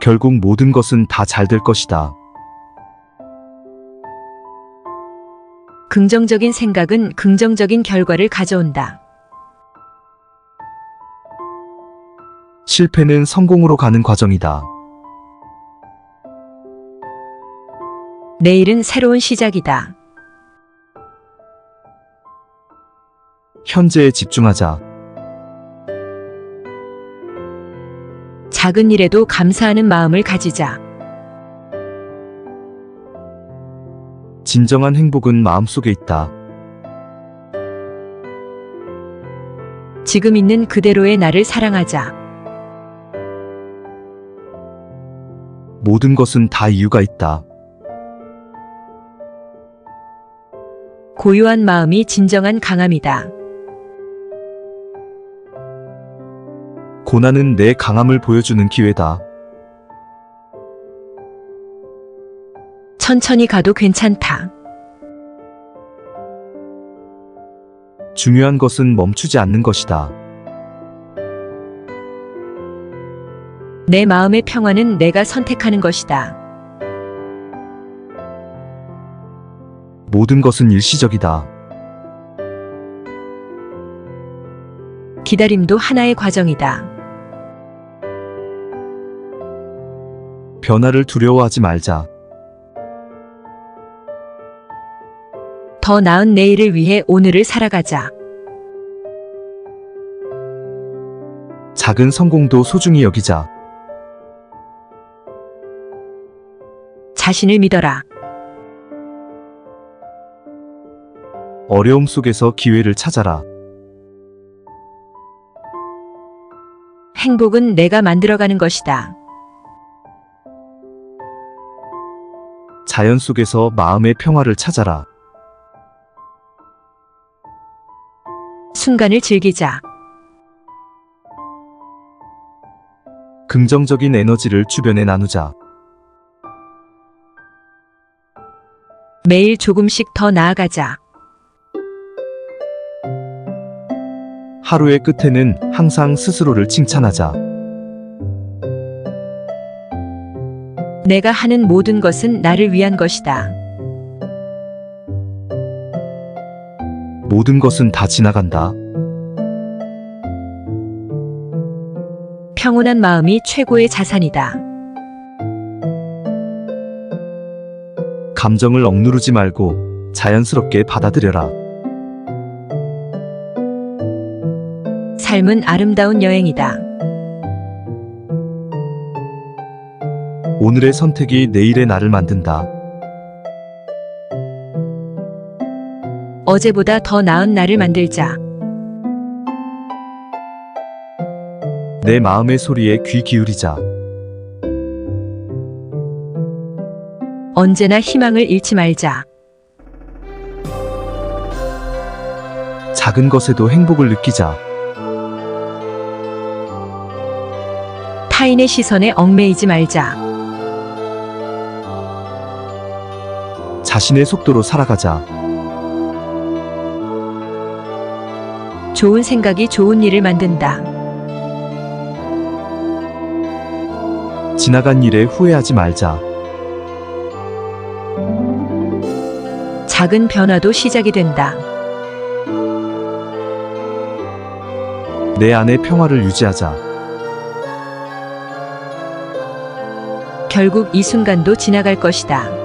결국 모든 것은 다 잘 될 것이다. 긍정적인 생각은 긍정적인 결과를 가져온다. 실패는 성공으로 가는 과정이다. 내일은 새로운 시작이다. 현재에 집중하자. 작은 일에도 감사하는 마음을 가지자. 진정한 행복은 마음속에 있다. 지금 있는 그대로의 나를 사랑하자. 모든 것은 다 이유가 있다. 고요한 마음이 진정한 강함이다. 고난은 내 강함을 보여주는 기회다. 천천히 가도 괜찮다. 중요한 것은 멈추지 않는 것이다. 내 마음의 평화는 내가 선택하는 것이다. 모든 것은 일시적이다. 기다림도 하나의 과정이다. 변화를 두려워하지 말자. 더 나은 내일을 위해 오늘을 살아가자. 작은 성공도 소중히 여기자. 자신을 믿어라. 어려움 속에서 기회를 찾아라. 행복은 내가 만들어가는 것이다. 자연 속에서 마음의 평화를 찾아라. 순간을 즐기자. 긍정적인 에너지를 주변에 나누자. 매일 조금씩 더 나아가자. 하루의 끝에는 항상 스스로를 칭찬하자. 내가 하는 모든 것은 나를 위한 것이다. 모든 것은 다 지나간다. 평온한 마음이 최고의 자산이다. 감정을 억누르지 말고 자연스럽게 받아들여라. 삶은 아름다운 여행이다. 오늘의 선택이 내일의 나를 만든다. 어제보다 더 나은 나를 만들자. 내 마음의 소리에 귀 기울이자. 언제나 희망을 잃지 말자. 작은 것에도 행복을 느끼자. 타인의 시선에 얽매이지 말자. 자신의 속도로 살아가자. 좋은 생각이 좋은 일을 만든다. 지나간 일에 후회하지 말자. 작은 변화도 시작이 된다. 내 안의 평화를 유지하자. 결국 이 순간도 지나갈 것이다.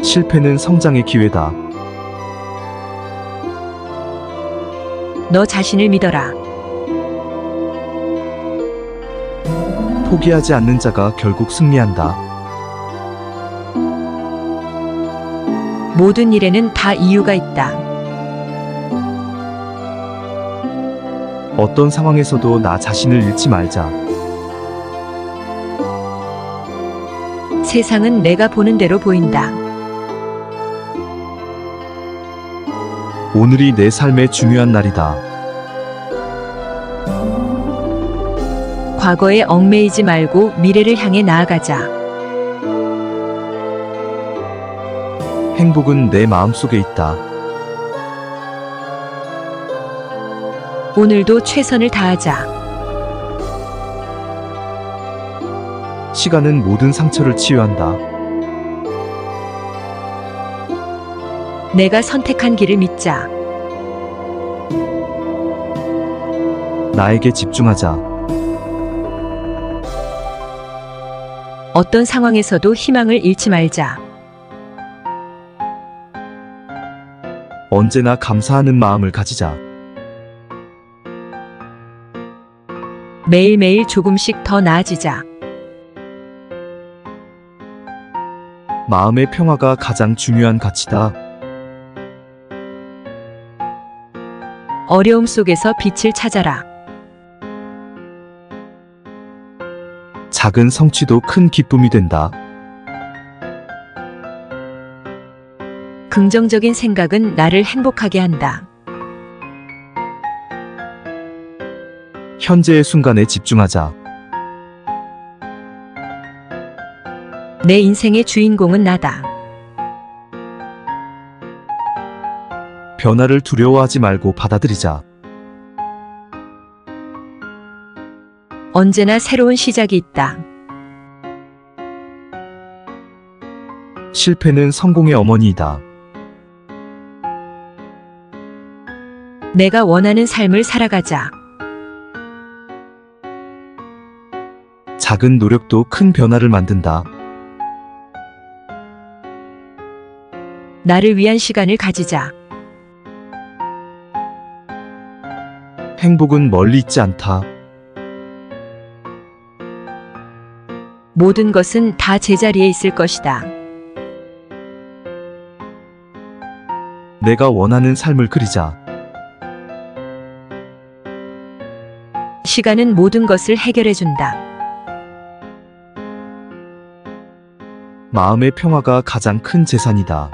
실패는 성장의 기회다. 너 자신을 믿어라. 포기하지 않는 자가 결국 승리한다. 모든 일에는 다 이유가 있다. 어떤 상황에서도 나 자신을 잃지 말자. 세상은 내가 보는 대로 보인다. 오늘이 내 삶의 중요한 날이다. 과거에 얽매이지 말고 미래를 향해 나아가자. 행복은 내 마음속에 있다. 오늘도 최선을 다하자. 시간은 모든 상처를 치유한다. 내가 선택한 길을 믿자. 나에게 집중하자. 어떤 상황에서도 희망을 잃지 말자. 언제나 감사하는 마음을 가지자. 매일매일 조금씩 더 나아지자. 마음의 평화가 가장 중요한 가치다. 어려움 속에서 빛을 찾아라. 작은 성취도 큰 기쁨이 된다. 긍정적인 생각은 나를 행복하게 한다. 현재의 순간에 집중하자. 내 인생의 주인공은 나다. 변화를 두려워하지 말고 받아들이자. 언제나 새로운 시작이 있다. 실패는 성공의 어머니이다. 내가 원하는 삶을 살아가자. 작은 노력도 큰 변화를 만든다. 나를 위한 시간을 가지자. 행복은 멀리 있지 않다. 모든 것은 다 제자리에 있을 것이다. 내가 원하는 삶을 그리자. 시간은 모든 것을 해결해 준다. 마음의 평화가 가장 큰 재산이다.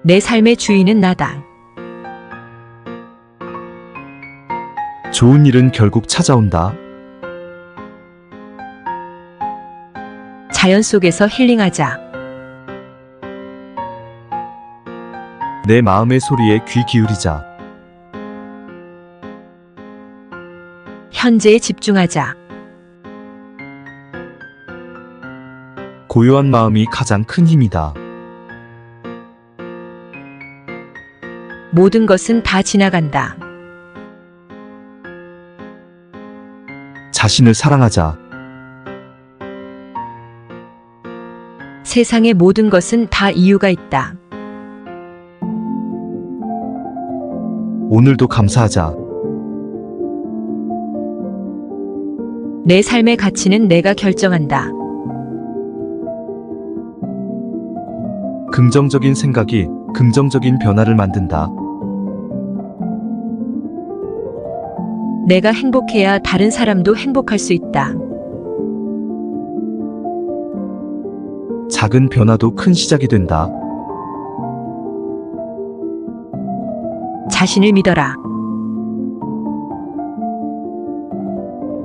내 삶의 주인은 나다. 좋은 일은 결국 찾아온다. 자연 속에서 힐링하자. 내 마음의 소리에 귀 기울이자. 현재에 집중하자. 고요한 마음이 가장 큰 힘이다. 모든 것은 다 지나간다. 자신을 사랑하자. 세상의 모든 것은 다 이유가 있다. 오늘도 감사하자. 내 삶의 가치는 내가 결정한다. 긍정적인 생각이 긍정적인 변화를 만든다. 내가 행복해야 다른 사람도 행복할 수 있다. 작은 변화도 큰 시작이 된다. 자신을 믿어라.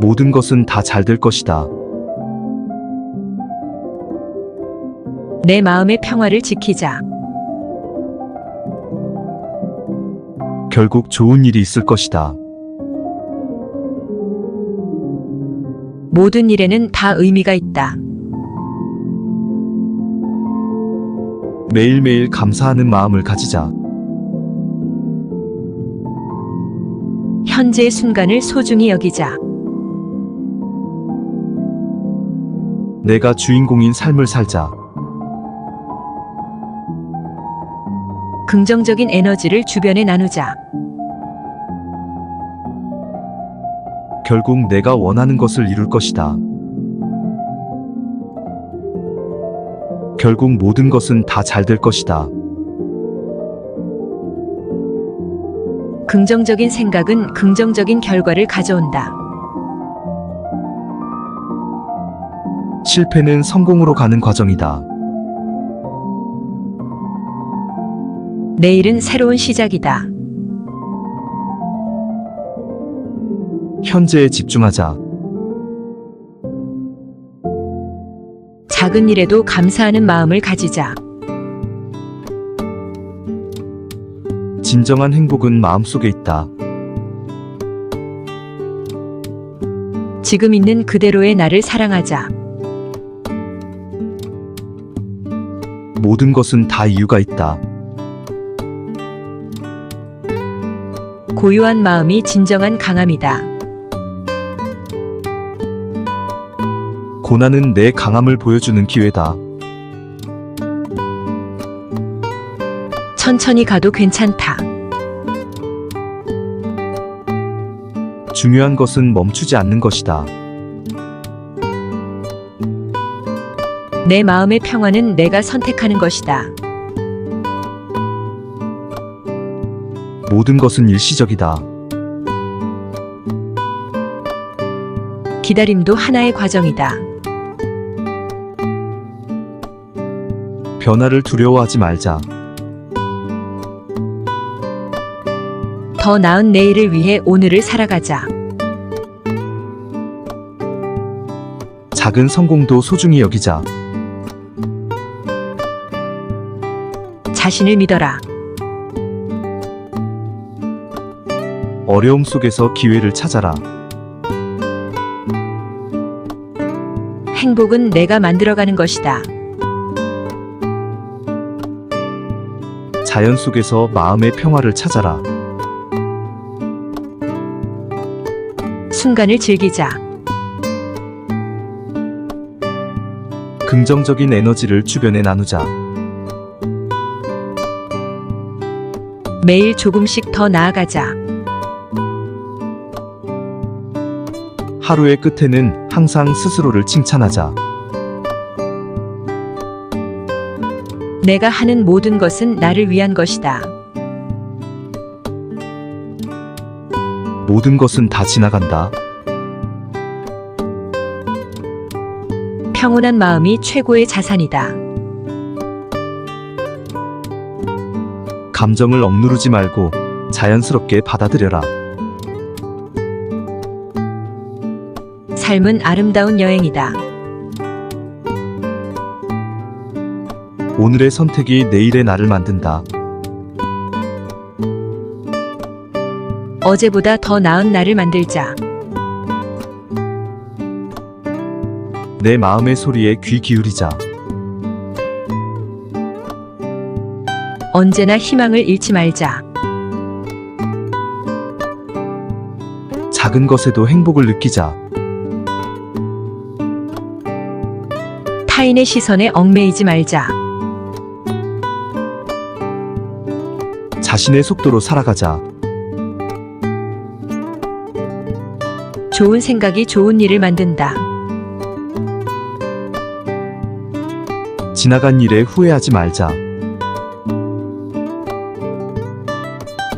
모든 것은 다 잘 될 것이다. 내 마음의 평화를 지키자. 결국 좋은 일이 있을 것이다. 모든 일에는 다 의미가 있다. 매일매일 감사하는 마음을 가지자. 현재의 순간을 소중히 여기자. 내가 주인공인 삶을 살자. 긍정적인 에너지를 주변에 나누자. 결국 내가 원하는 것을 이룰 것이다. 결국 모든 것은 다 잘 될 것이다. 긍정적인 생각은 긍정적인 결과를 가져온다. 실패는 성공으로 가는 과정이다. 내일은 새로운 시작이다. 현재에 집중하자. 작은 일에도 감사하는 마음을 가지자. 진정한 행복은 마음속에 있다. 지금 있는 그대로의 나를 사랑하자. 모든 것은 다 이유가 있다. 고요한 마음이 진정한 강함이다. 고난은 내 강함을 보여주는 기회다. 천천히 가도 괜찮다. 중요한 것은 멈추지 않는 것이다. 내 마음의 평화는 내가 선택하는 것이다. 모든 것은 일시적이다. 기다림도 하나의 과정이다. 변화를 두려워하지 말자. 더 나은 내일을 위해 오늘을 살아가자. 작은 성공도 소중히 여기자. 자신을 믿어라. 어려움 속에서 기회를 찾아라. 행복은 내가 만들어가는 것이다. 자연 속에서 마음의 평화를 찾아라. 순간을 즐기자. 긍정적인 에너지를 주변에 나누자. 매일 조금씩 더 나아가자. 하루의 끝에는 항상 스스로를 칭찬하자. 내가 하는 모든 것은 나를 위한 것이다. 모든 것은 다 지나간다. 평온한 마음이 최고의 자산이다. 감정을 억누르지 말고 자연스럽게 받아들여라. 삶은 아름다운 여행이다. 오늘의 선택이 내일의 나를 만든다. 어제보다 더 나은 나를 만들자. 내 마음의 소리에 귀 기울이자. 언제나 희망을 잃지 말자. 작은 것에도 행복을 느끼자. 타인의 시선에 얽매이지 말자. 자신의 속도로 살아가자. 좋은 생각이 좋은 일을 만든다. 지나간 일에 후회하지 말자.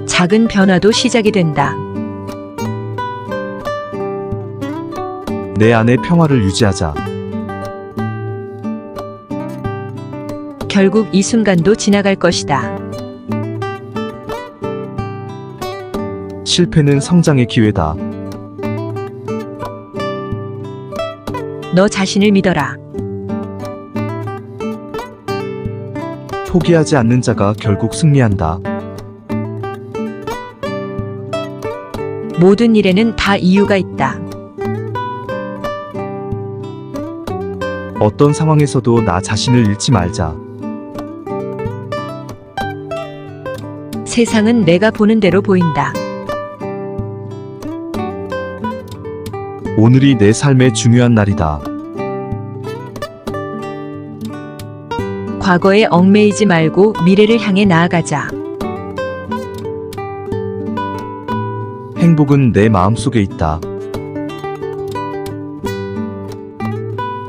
작은 변화도 시작이 된다. 내 안의 평화를 유지하자. 결국 이 순간도 지나갈 것이다. 실패는 성장의 기회다. 너 자신을 믿어라. 포기하지 않는 자가 결국 승리한다. 모든 일에는 다 이유가 있다. 어떤 상황에서도 나 자신을 잃지 말자. 세상은 내가 보는 대로 보인다. 오늘이 내 삶의 중요한 날이다. 과거에 얽매이지 말고 미래를 향해 나아가자. 행복은 내 마음속에 있다.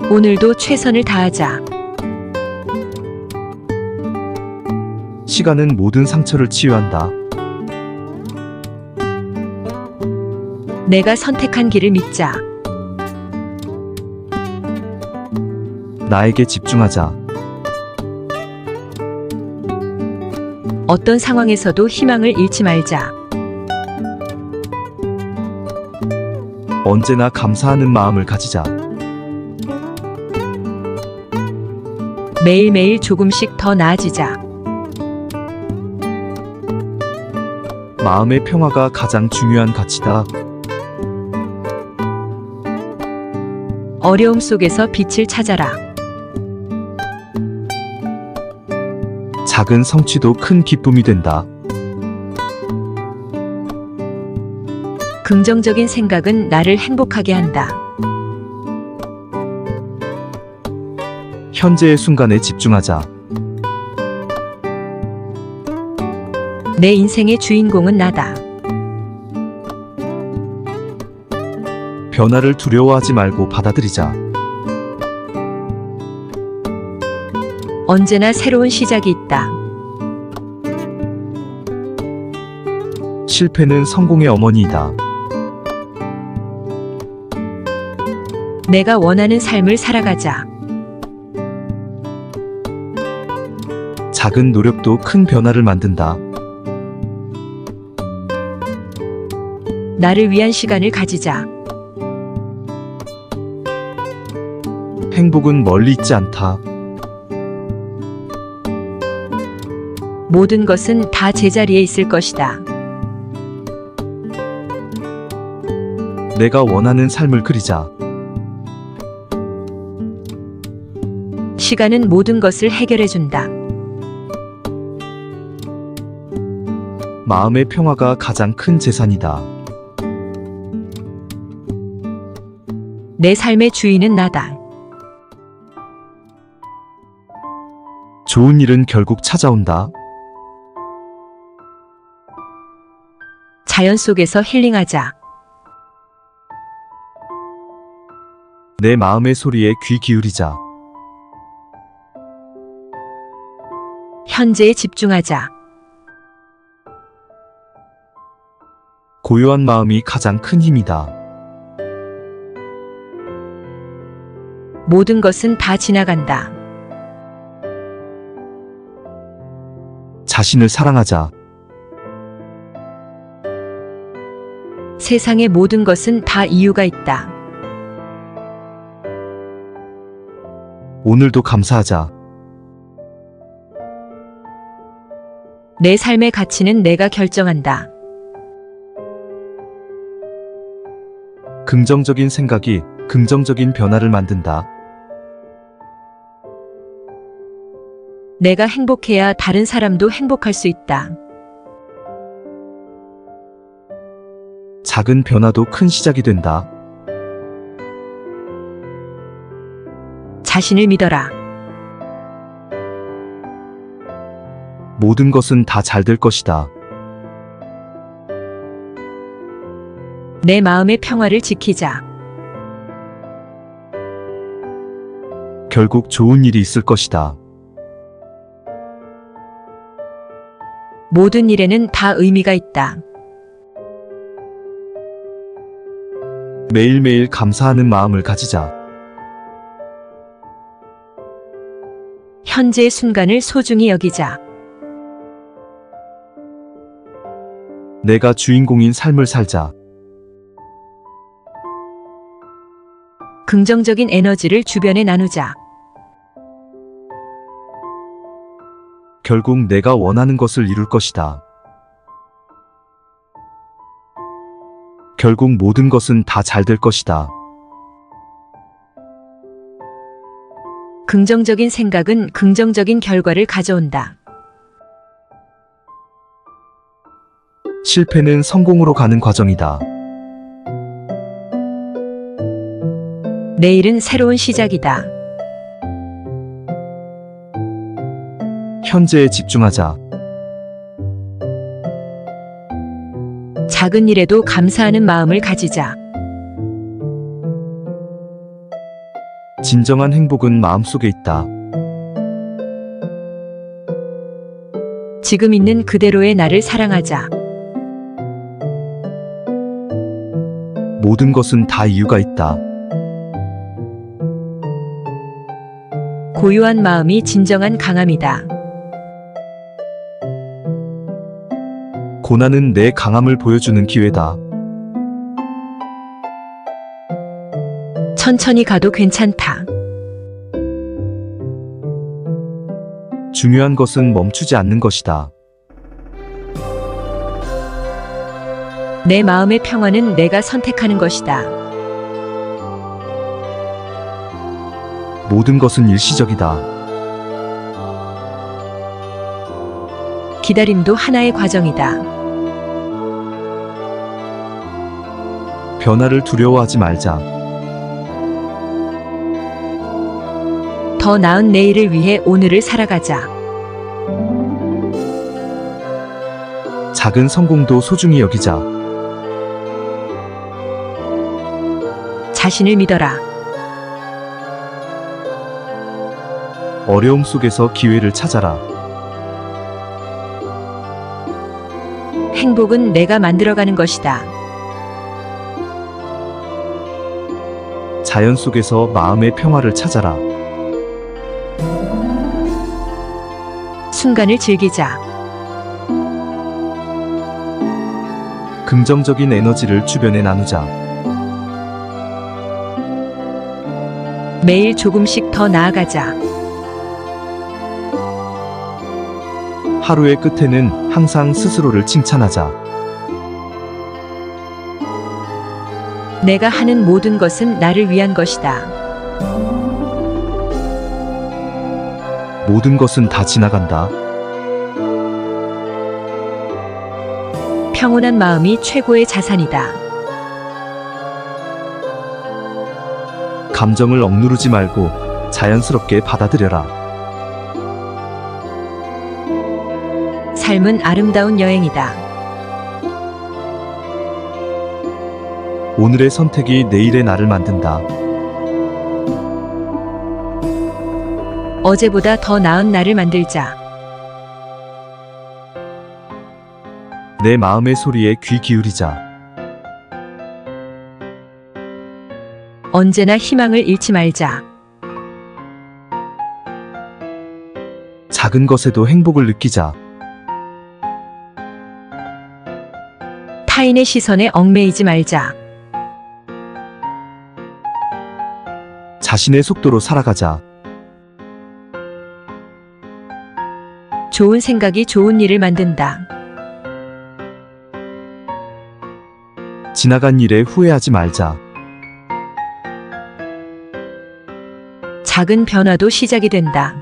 오늘도 최선을 다하자. 시간은 모든 상처를 치유한다. 내가 선택한 길을 믿자. 나에게 집중하자. 어떤 상황에서도 희망을 잃지 말자. 언제나 감사하는 마음을 가지자. 매일매일 조금씩 더 나아지자. 마음의 평화가 가장 중요한 가치다. 어려움 속에서 빛을 찾아라. 작은 성취도 큰 기쁨이 된다. 긍정적인 생각은 나를 행복하게 한다. 현재의 순간에 집중하자. 내 인생의 주인공은 나다. 변화를 두려워하지 말고 받아들이자. 언제나 새로운 시작이 있다. 실패는 성공의 어머니이다. 내가 원하는 삶을 살아가자. 작은 노력도 큰 변화를 만든다. 나를 위한 시간을 가지자. 행복은 멀리 있지 않다. 모든 것은 다 제자리에 있을 것이다. 내가 원하는 삶을 그리자. 시간은 모든 것을 해결해준다. 마음의 평화가 가장 큰 재산이다. 내 삶의 주인은 나다. 좋은 일은 결국 찾아온다. 자연 속에서 힐링하자. 내 마음의 소리에 귀 기울이자. 현재에 집중하자. 고요한 마음이 가장 큰 힘이다. 모든 것은 다 지나간다. 자신을 사랑하자. 세상의 모든 것은 다 이유가 있다. 오늘도 감사하자. 내 삶의 가치는 내가 결정한다. 긍정적인 생각이 긍정적인 변화를 만든다. 내가 행복해야 다른 사람도 행복할 수 있다. 작은 변화도 큰 시작이 된다. 자신을 믿어라. 모든 것은 다 잘 될 것이다. 내 마음의 평화를 지키자. 결국 좋은 일이 있을 것이다. 모든 일에는 다 의미가 있다. 매일매일 감사하는 마음을 가지자. 현재의 순간을 소중히 여기자. 내가 주인공인 삶을 살자. 긍정적인 에너지를 주변에 나누자. 결국 내가 원하는 것을 이룰 것이다. 결국 모든 것은 다 잘 될 것이다. 긍정적인 생각은 긍정적인 결과를 가져온다. 실패는 성공으로 가는 과정이다. 내일은 새로운 시작이다. 현재에 집중하자. 작은 일에도 감사하는 마음을 가지자. 진정한 행복은 마음속에 있다. 지금 있는 그대로의 나를 사랑하자. 모든 것은 다 이유가 있다. 고요한 마음이 진정한 강함이다. 고난은 내 강함을 보여주는 기회다. 천천히 가도 괜찮다. 중요한 것은 멈추지 않는 것이다. 내 마음의 평화는 내가 선택하는 것이다. 모든 것은 일시적이다. 기다림도 하나의 과정이다. 변화를 두려워하지 말자. 더 나은 내일을 위해 오늘을 살아가자. 작은 성공도 소중히 여기자. 자신을 믿어라. 어려움 속에서 기회를 찾아라. 행복은 내가 만들어가는 것이다. 자연 속에서 마음의 평화를 찾아라. 순간을 즐기자. 긍정적인 에너지를 주변에 나누자. 매일 조금씩 더 나아가자. 하루의 끝에는 항상 스스로를 칭찬하자. 내가 하는 모든 것은 나를 위한 것이다. 모든 것은 다 지나간다. 평온한 마음이 최고의 자산이다. 감정을 억누르지 말고 자연스럽게 받아들여라. 삶은 아름다운 여행이다. 오늘의 선택이 내일의 나를 만든다. 어제보다 더 나은 나를 만들자. 내 마음의 소리에 귀 기울이자. 언제나 희망을 잃지 말자. 작은 것에도 행복을 느끼자. 타인의 시선에 얽매이지 말자. 자신의 속도로 살아가자. 좋은 생각이 좋은 일을 만든다. 지나간 일에 후회하지 말자. 작은 변화도 시작이 된다.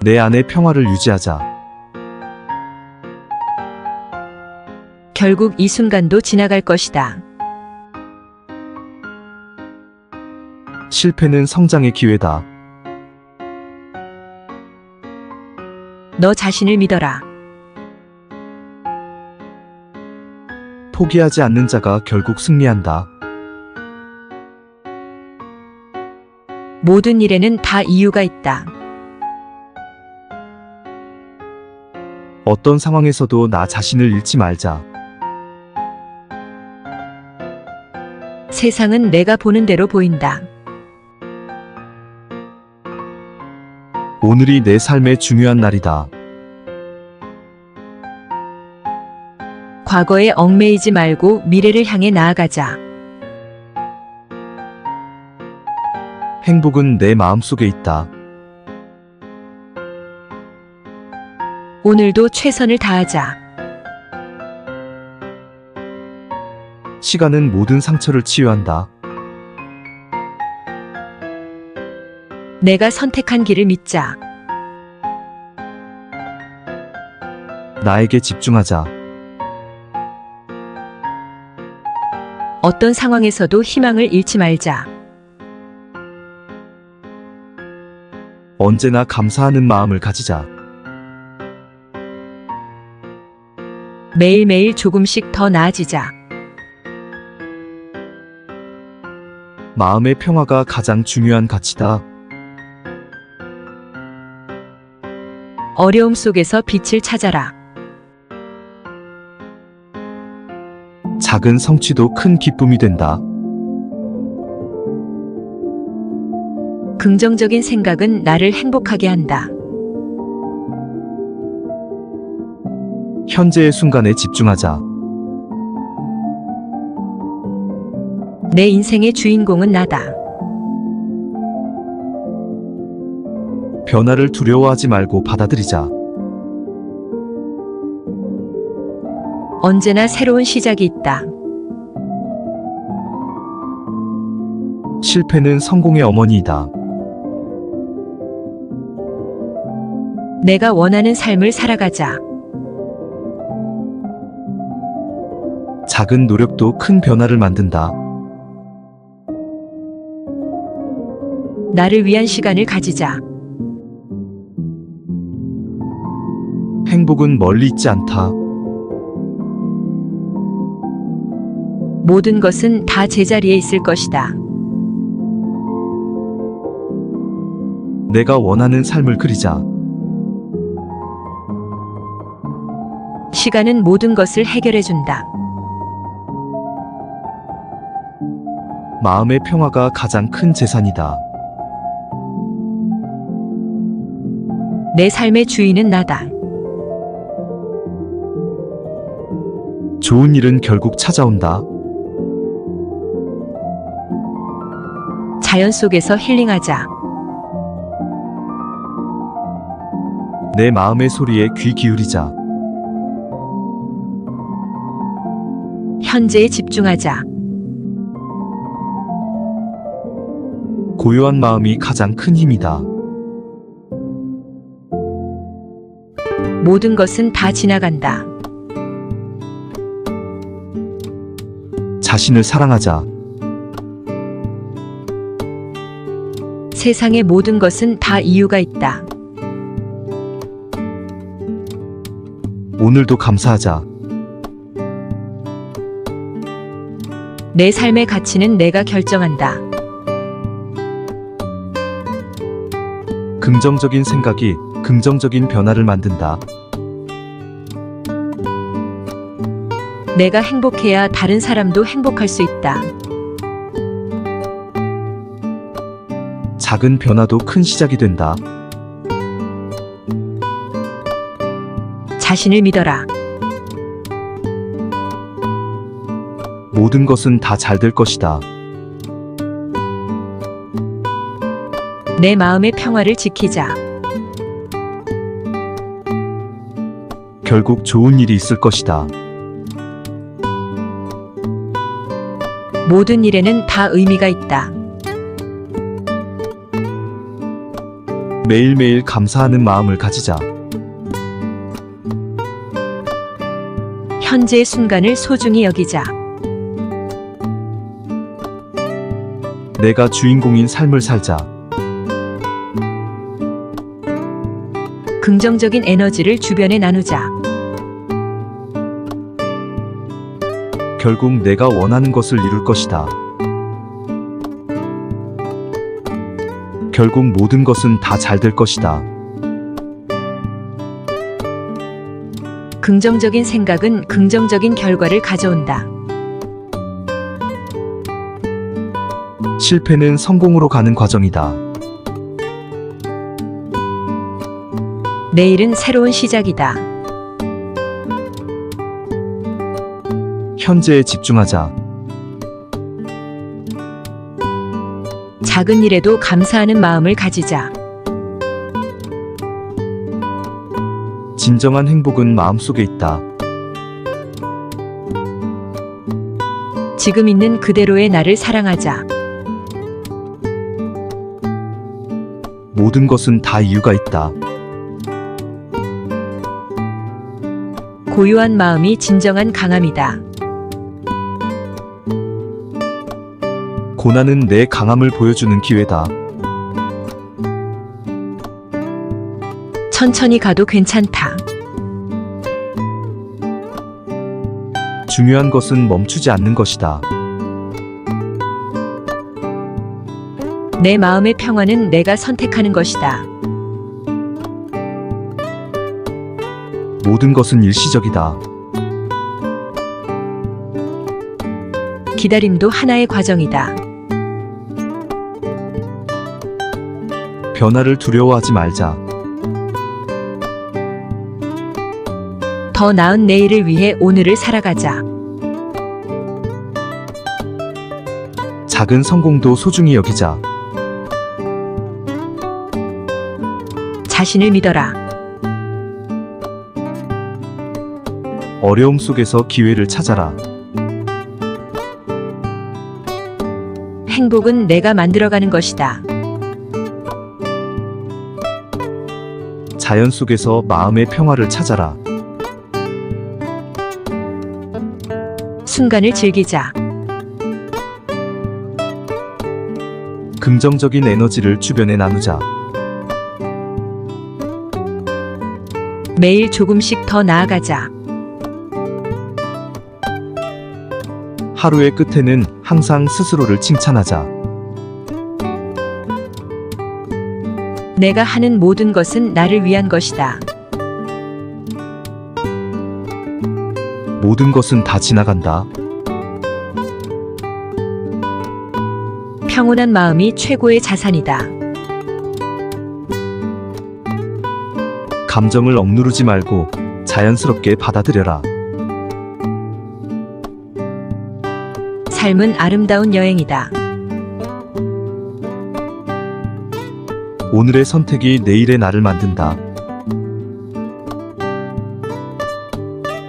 내 안의 평화를 유지하자. 결국 이 순간도 지나갈 것이다. 실패는 성장의 기회다. 너 자신을 믿어라. 포기하지 않는 자가 결국 승리한다. 모든 일에는 다 이유가 있다. 어떤 상황에서도 나 자신을 잃지 말자. 세상은 내가 보는 대로 보인다. 오늘이 내 삶의 중요한 날이다. 과거에 얽매이지 말고 미래를 향해 나아가자. 행복은 내 마음속에 있다. 오늘도 최선을 다하자. 시간은 모든 상처를 치유한다. 내가 선택한 길을 믿자. 나에게 집중하자. 어떤 상황에서도 희망을 잃지 말자. 언제나 감사하는 마음을 가지자. 매일매일 조금씩 더 나아지자. 마음의 평화가 가장 중요한 가치다. 어려움 속에서 빛을 찾아라. 작은 성취도 큰 기쁨이 된다. 긍정적인 생각은 나를 행복하게 한다. 현재의 순간에 집중하자. 내 인생의 주인공은 나다. 변화를 두려워하지 말고 받아들이자. 언제나 새로운 시작이 있다. 실패는 성공의 어머니이다. 내가 원하는 삶을 살아가자. 작은 노력도 큰 변화를 만든다. 나를 위한 시간을 가지자. 행복은 멀리 있지 않다. 모든 것은 다 제자리에 있을 것이다. 내가 원하는 삶을 그리자. 시간은 모든 것을 해결해준다. 마음의 평화가 가장 큰 재산이다. 내 삶의 주인은 나다. 좋은 일은 결국 찾아온다. 자연 속에서 힐링하자. 내 마음의 소리에 귀 기울이자. 현재에 집중하자. 고요한 마음이 가장 큰 힘이다. 모든 것은 다 지나간다. 자신을 사랑하자. 세상의 모든 것은 다 이유가 있다. 오늘도 감사하자. 내 삶의 가치는 내가 결정한다. 긍정적인 생각이 긍정적인 변화를 만든다. 내가 행복해야 다른 사람도 행복할 수 있다. 작은 변화도 큰 시작이 된다. 자신을 믿어라. 모든 것은 다 잘 될 것이다. 내 마음의 평화를 지키자. 결국 좋은 일이 있을 것이다. 모든 일에는 다 의미가 있다. 매일매일 감사하는 마음을 가지자. 현재의 순간을 소중히 여기자. 내가 주인공인 삶을 살자. 긍정적인 에너지를 주변에 나누자. 결국 내가 원하는 것을 이룰 것이다. 결국 모든 것은 다 잘 될 것이다. 긍정적인 생각은 긍정적인 결과를 가져온다. 실패는 성공으로 가는 과정이다. 내일은 새로운 시작이다. 현재에 집중하자. 작은 일에도 감사하는 마음을 가지자. 진정한 행복은 마음속에 있다. 지금 있는 그대로의 나를 사랑하자. 모든 것은 다 이유가 있다. 고요한 마음이 진정한 강함이다. 고난은 내 강함을 보여주는 기회다. 천천히 가도 괜찮다. 중요한 것은 멈추지 않는 것이다. 내 마음의 평화는 내가 선택하는 것이다. 모든 것은 일시적이다. 기다림도 하나의 과정이다. 변화를 두려워하지 말자. 더 나은 내일을 위해 오늘을 살아가자. 작은 성공도 소중히 여기자. 자신을 믿어라. 어려움 속에서 기회를 찾아라. 행복은 내가 만들어가는 것이다. 자연 속에서 마음의 평화를 찾아라. 순간을 즐기자. 긍정적인 에너지를 주변에 나누자. 매일 조금씩 더 나아가자. 하루의 끝에는 항상 스스로를 칭찬하자. 내가 하는 모든 것은 나를 위한 것이다. 모든 것은 다 지나간다. 평온한 마음이 최고의 자산이다. 감정을 억누르지 말고 자연스럽게 받아들여라. 삶은 아름다운 여행이다. 오늘의 선택이 내일의 나를 만든다.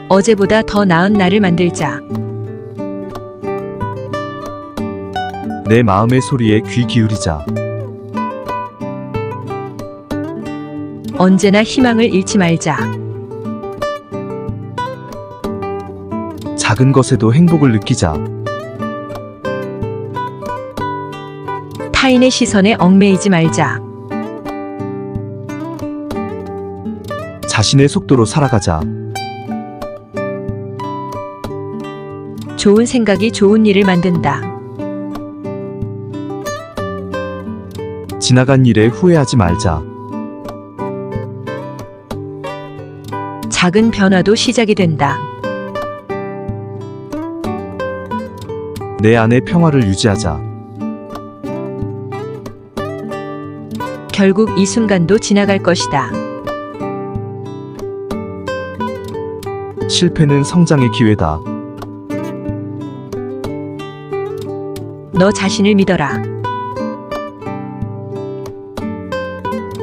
어제보다 더 나은 나를 만들자. 내 마음의 소리에 귀 기울이자. 언제나 희망을 잃지 말자. 작은 것에도 행복을 느끼자. 타인의 시선에 얽매이지 말자. 자신의 속도로 살아가자. 좋은 생각이 좋은 일을 만든다. 지나간 일에 후회하지 말자. 작은 변화도 시작이 된다. 내 안의 평화를 유지하자. 결국 이 순간도 지나갈 것이다. 실패는 성장의 기회다. 너 자신을 믿어라.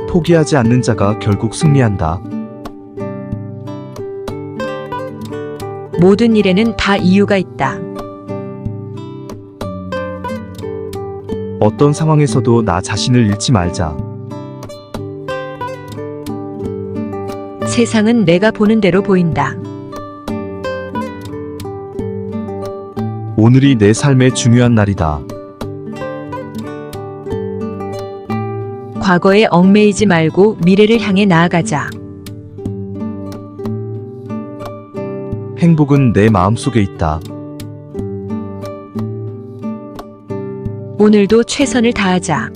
포기하지 않는 자가 결국 승리한다. 모든 일에는 다 이유가 있다. 어떤 상황에서도 나 자신을 잃지 말자. 세상은 내가 보는 대로 보인다. 오늘이 내 삶의 중요한 날이다. 과거에 얽매이지 말고 미래를 향해 나아가자. 행복은 내 마음속에 있다. 오늘도 최선을 다하자.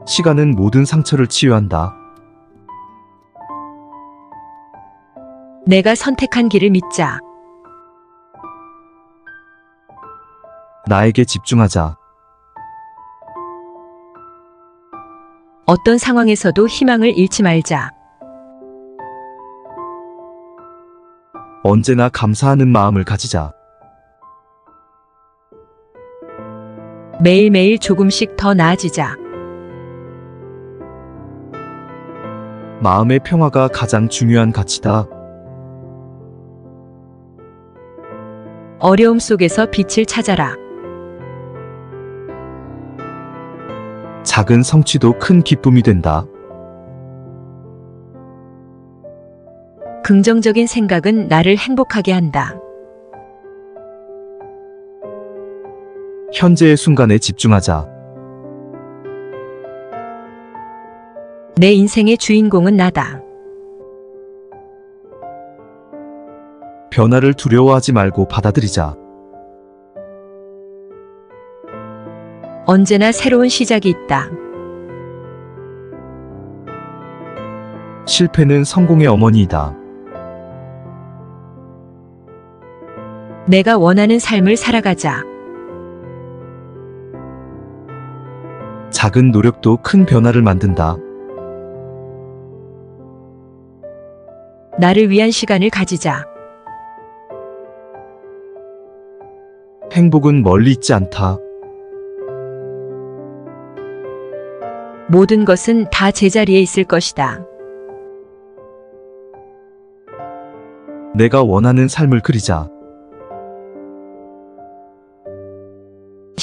시간은 모든 상처를 치유한다. 내가 선택한 길을 믿자. 나에게 집중하자. 어떤 상황에서도 희망을 잃지 말자. 언제나 감사하는 마음을 가지자. 매일매일 조금씩 더 나아지자. 마음의 평화가 가장 중요한 가치다. 어려움 속에서 빛을 찾아라. 작은 성취도 큰 기쁨이 된다. 긍정적인 생각은 나를 행복하게 한다. 현재의 순간에 집중하자. 내 인생의 주인공은 나다. 변화를 두려워하지 말고 받아들이자. 언제나 새로운 시작이 있다. 실패는 성공의 어머니이다. 내가 원하는 삶을 살아가자. 작은 노력도 큰 변화를 만든다. 나를 위한 시간을 가지자. 행복은 멀리 있지 않다. 모든 것은 다 제자리에 있을 것이다. 내가 원하는 삶을 그리자.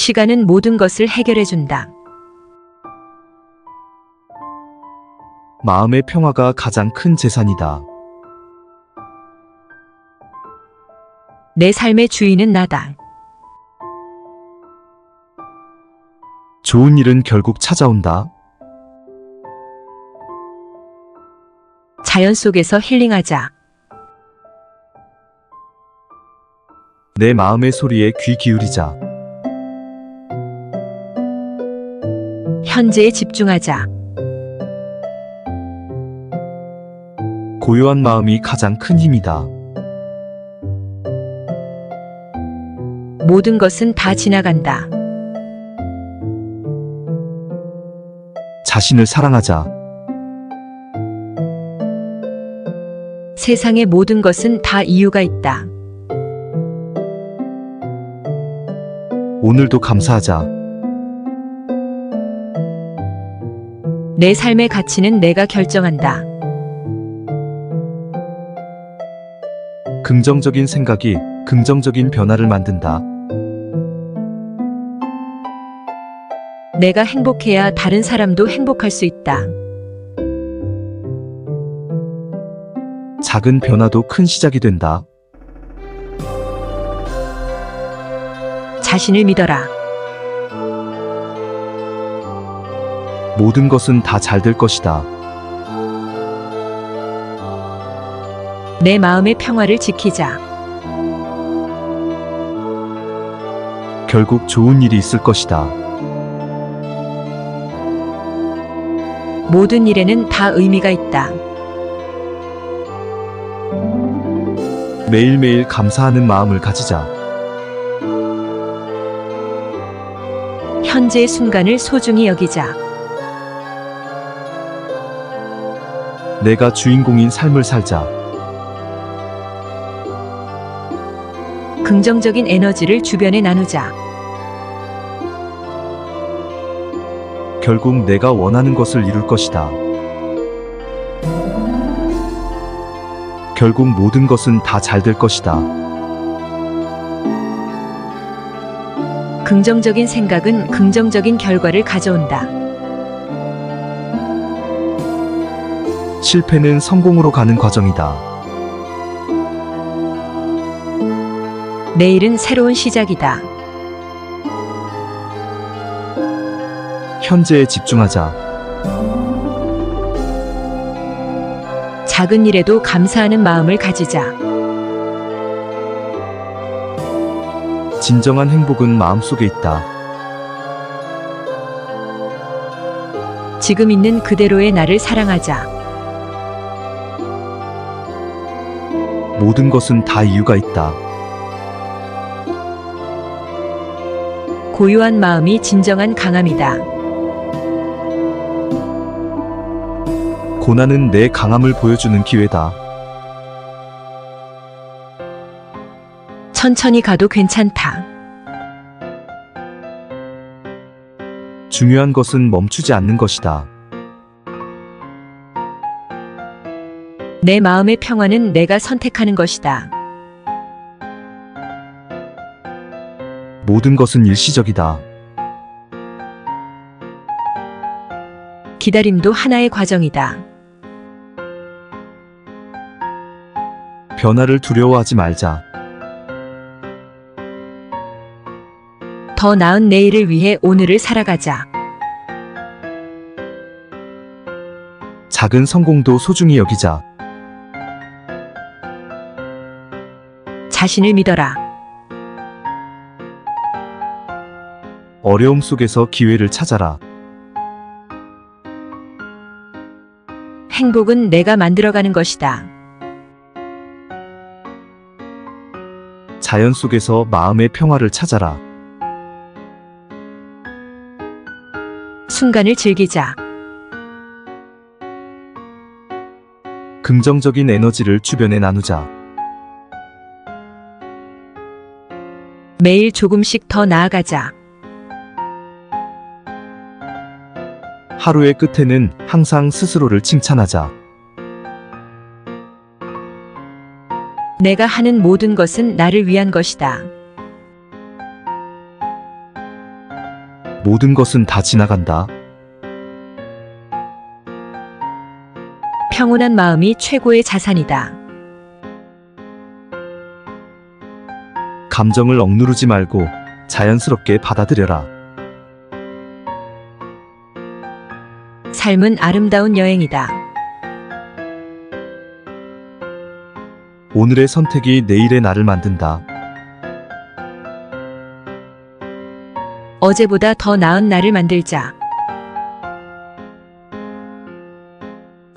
시간은 모든 것을 해결해 준다. 마음의 평화가 가장 큰 재산이다. 내 삶의 주인은 나다. 좋은 일은 결국 찾아온다. 자연 속에서 힐링하자. 내 마음의 소리에 귀 기울이자. 현재에 집중하자. 고요한 마음이 가장 큰 힘이다. 모든 것은 다 지나간다. 자신을 사랑하자. 세상의 모든 것은 다 이유가 있다. 오늘도 감사하자. 내 삶의 가치는 내가 결정한다. 긍정적인 생각이 긍정적인 변화를 만든다. 내가 행복해야 다른 사람도 행복할 수 있다. 작은 변화도 큰 시작이 된다. 자신을 믿어라. 모든 것은 다 잘 될 것이다. 내 마음의 평화를 지키자. 결국 좋은 일이 있을 것이다. 모든 일에는 다 의미가 있다. 매일매일 감사하는 마음을 가지자. 현재의 순간을 소중히 여기자. 내가 주인공인 삶을 살자. 긍정적인 에너지를 주변에 나누자. 결국 내가 원하는 것을 이룰 것이다. 결국 모든 것은 다 잘 될 것이다. 긍정적인 생각은 긍정적인 결과를 가져온다. 실패는 성공으로 가는 과정이다. 내일은 새로운 시작이다. 현재에 집중하자. 작은 일에도 감사하는 마음을 가지자. 진정한 행복은 마음속에 있다. 지금 있는 그대로의 나를 사랑하자. 모든 것은 다 이유가 있다. 고요한 마음이 진정한 강함이다. 고난은 내 강함을 보여주는 기회다. 천천히 가도 괜찮다. 중요한 것은 멈추지 않는 것이다. 내 마음의 평화는 내가 선택하는 것이다. 모든 것은 일시적이다. 기다림도 하나의 과정이다. 변화를 두려워하지 말자. 더 나은 내일을 위해 오늘을 살아가자. 작은 성공도 소중히 여기자. 자신을 믿어라. 어려움 속에서 기회를 찾아라. 행복은 내가 만들어가는 것이다. 자연 속에서 마음의 평화를 찾아라. 순간을 즐기자. 긍정적인 에너지를 주변에 나누자. 매일 조금씩 더 나아가자. 하루의 끝에는 항상 스스로를 칭찬하자. 내가 하는 모든 것은 나를 위한 것이다. 모든 것은 다 지나간다. 평온한 마음이 최고의 자산이다. 감정을 억누르지 말고 자연스럽게 받아들여라. 삶은 아름다운 여행이다. 오늘의 선택이 내일의 나를 만든다. 어제보다 더 나은 나를 만들자.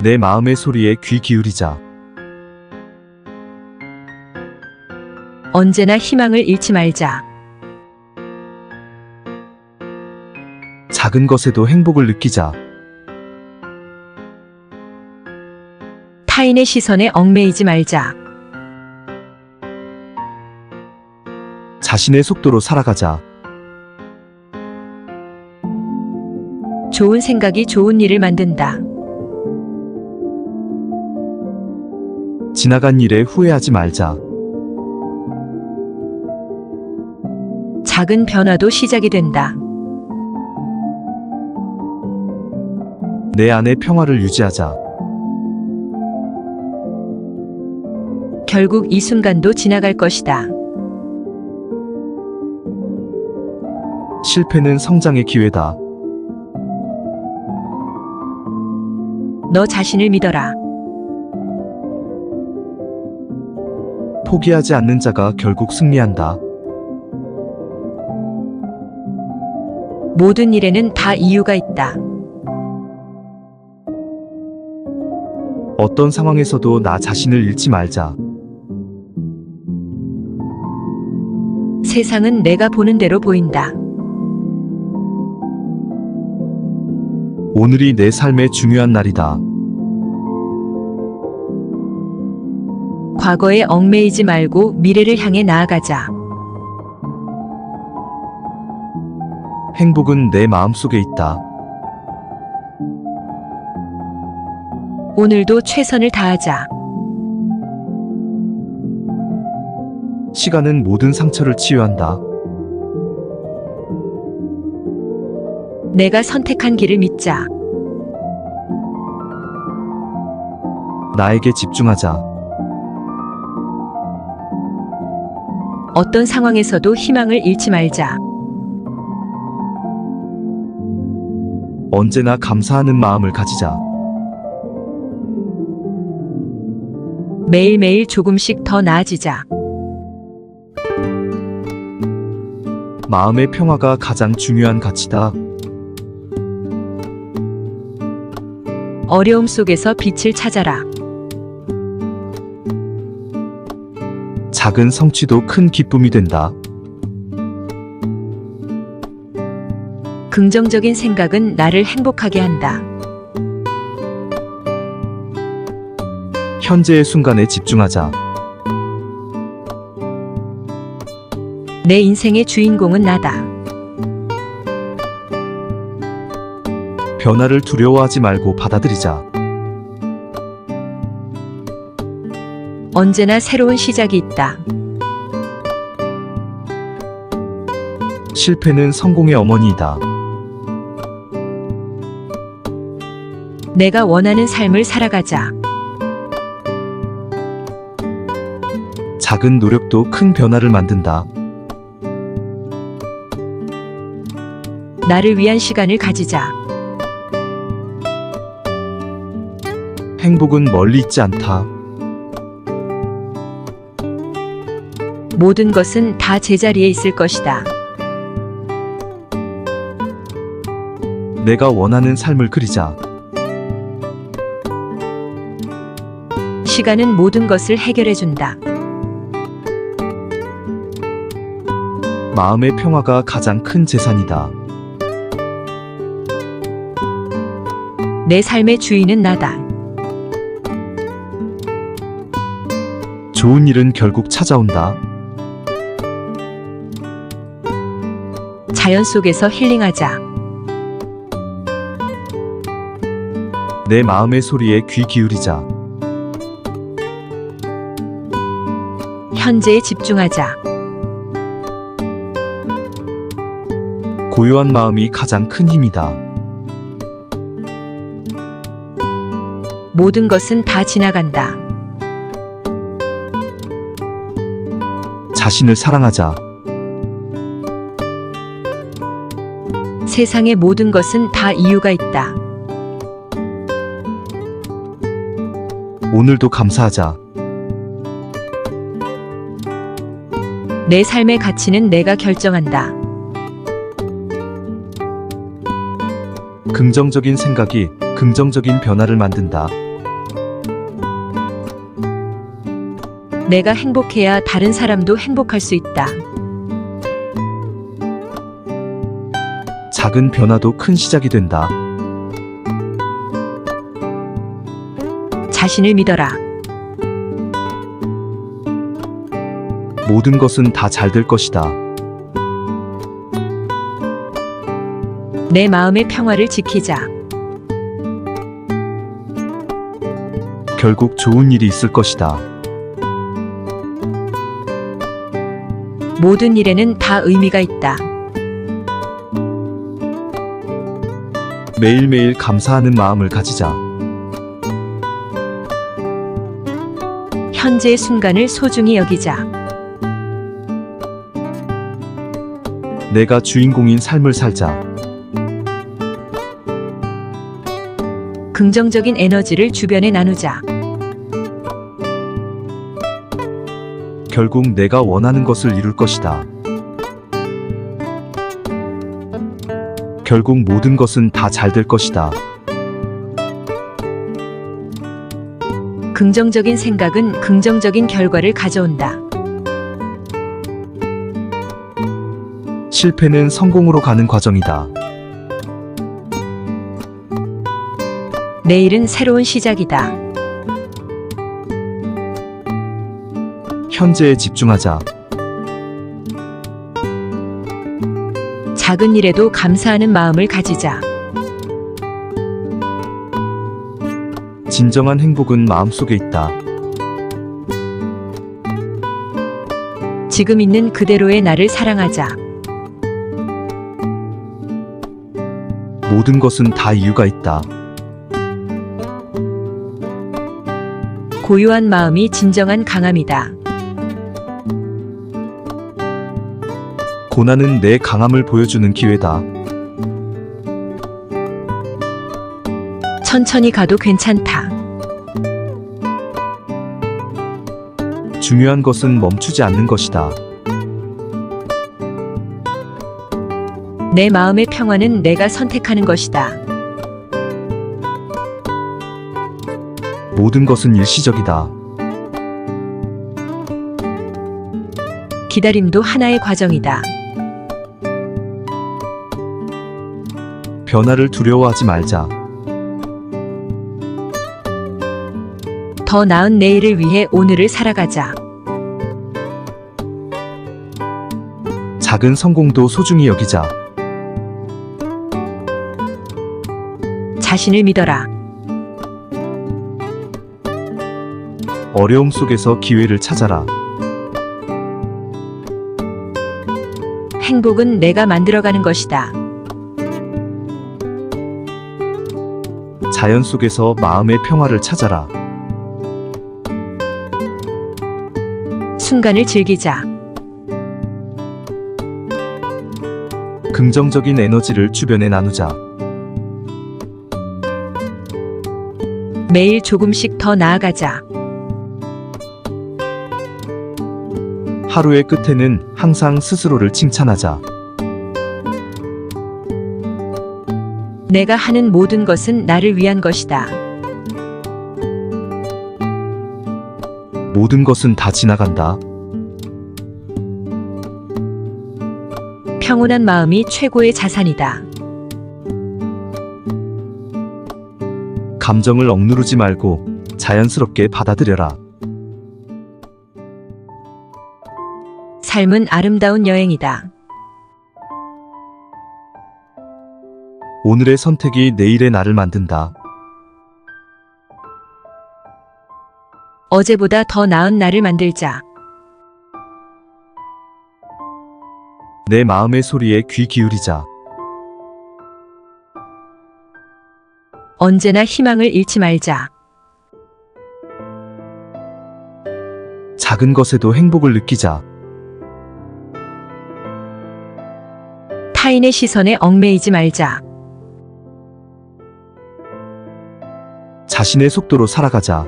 내 마음의 소리에 귀 기울이자. 언제나 희망을 잃지 말자. 작은 것에도 행복을 느끼자. 타인의 시선에 얽매이지 말자. 자신의 속도로 살아가자. 좋은 생각이 좋은 일을 만든다. 지나간 일에 후회하지 말자. 작은 변화도 시작이 된다. 내 안의 평화를 유지하자. 결국 이 순간도 지나갈 것이다. 실패는 성장의 기회다. 너 자신을 믿어라. 포기하지 않는 자가 결국 승리한다. 모든 일에는 다 이유가 있다. 어떤 상황에서도 나 자신을 잃지 말자. 세상은 내가 보는 대로 보인다. 오늘이 내 삶의 중요한 날이다. 과거에 얽매이지 말고 미래를 향해 나아가자. 행복은 내 마음속에 있다. 오늘도 최선을 다하자. 시간은 모든 상처를 치유한다. 내가 선택한 길을 믿자. 나에게 집중하자. 어떤 상황에서도 희망을 잃지 말자. 언제나 감사하는 마음을 가지자. 매일매일 조금씩 더 나아지자. 마음의 평화가 가장 중요한 가치다. 어려움 속에서 빛을 찾아라. 작은 성취도 큰 기쁨이 된다. 긍정적인 생각은 나를 행복하게 한다. 현재의 순간에 집중하자. 내 인생의 주인공은 나다. 변화를 두려워하지 말고 받아들이자. 언제나 새로운 시작이 있다. 실패는 성공의 어머니이다. 내가 원하는 삶을 살아가자. 작은 노력도 큰 변화를 만든다. 나를 위한 시간을 가지자. 행복은 멀리 있지 않다. 모든 것은 다 제자리에 있을 것이다. 내가 원하는 삶을 그리자. 시간은 모든 것을 해결해준다. 마음의 평화가 가장 큰 재산이다. 내 삶의 주인은 나다. 좋은 일은 결국 찾아온다. 자연 속에서 힐링하자. 내 마음의 소리에 귀 기울이자. 현재에 집중하자. 고요한 마음이 가장 큰 힘이다. 모든 것은 다 지나간다. 자신을 사랑하자. 세상의 모든 것은 다 이유가 있다. 오늘도 감사하자. 내 삶의 가치는 내가 결정한다. 긍정적인 생각이 긍정적인 변화를 만든다. 내가 행복해야 다른 사람도 행복할 수 있다. 작은 변화도 큰 시작이 된다. 자신을 믿어라. 모든 것은 다 잘 될 것이다. 내 마음의 평화를 지키자. 결국 좋은 일이 있을 것이다. 모든 일에는 다 의미가 있다. 매일매일 감사하는 마음을 가지자. 현재의 순간을 소중히 여기자. 내가 주인공인 삶을 살자. 긍정적인 에너지를 주변에 나누자. 결국 내가 원하는 것을 이룰 것이다. 결국 모든 것은 다 잘 될 것이다. 긍정적인 생각은 긍정적인 결과를 가져온다. 실패는 성공으로 가는 과정이다. 내일은 새로운 시작이다. 현재에 집중하자. 작은 일에도 감사하는 마음을 가지자. 진정한 행복은 마음속에 있다. 지금 있는 그대로의 나를 사랑하자. 모든 것은 다 이유가 있다. 고요한 마음이 진정한 강함이다. 고난은 내 강함을 보여주는 기회다. 천천히 가도 괜찮다. 중요한 것은 멈추지 않는 것이다. 내 마음의 평화는 내가 선택하는 것이다. 모든 것은 일시적이다. 기다림도 하나의 과정이다. 변화를 두려워하지 말자. 더 나은 내일을 위해 오늘을 살아가자. 작은 성공도 소중히 여기자. 자신을 믿어라. 어려움 속에서 기회를 찾아라. 행복은 내가 만들어가는 것이다. 자연 속에서 마음의 평화를 찾아라. 순간을 즐기자. 긍정적인 에너지를 주변에 나누자. 매일 조금씩 더 나아가자. 하루의 끝에는 항상 스스로를 칭찬하자. 내가 하는 모든 것은 나를 위한 것이다. 모든 것은 다 지나간다. 평온한 마음이 최고의 자산이다. 감정을 억누르지 말고 자연스럽게 받아들여라. 삶은 아름다운 여행이다. 오늘의 선택이 내일의 나를 만든다. 어제보다 더 나은 나를 만들자. 내 마음의 소리에 귀 기울이자. 언제나 희망을 잃지 말자. 작은 것에도 행복을 느끼자. 타인의 시선에 얽매이지 말자. 자신의 속도로 살아가자.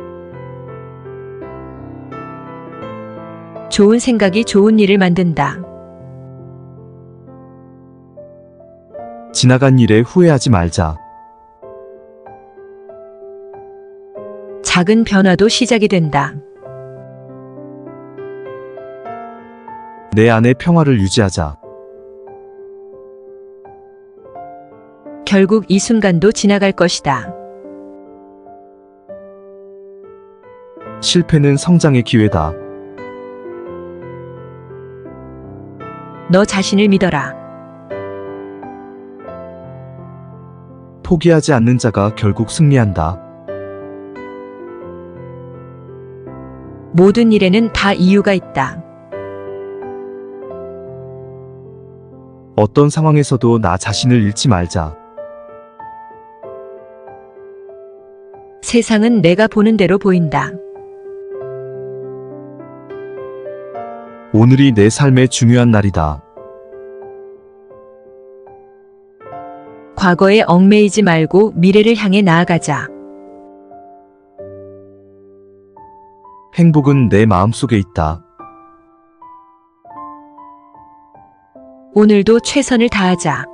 좋은 생각이 좋은 일을 만든다. 지나간 일에 후회하지 말자. 작은 변화도 시작이 된다. 내 안의 평화를 유지하자. 결국 이 순간도 지나갈 것이다. 실패는 성장의 기회다. 너 자신을 믿어라. 포기하지 않는 자가 결국 승리한다. 모든 일에는 다 이유가 있다. 어떤 상황에서도 나 자신을 잃지 말자. 세상은 내가 보는 대로 보인다. 오늘이 내 삶의 중요한 날이다. 과거에 얽매이지 말고 미래를 향해 나아가자. 행복은 내 마음속에 있다. 오늘도 최선을 다하자.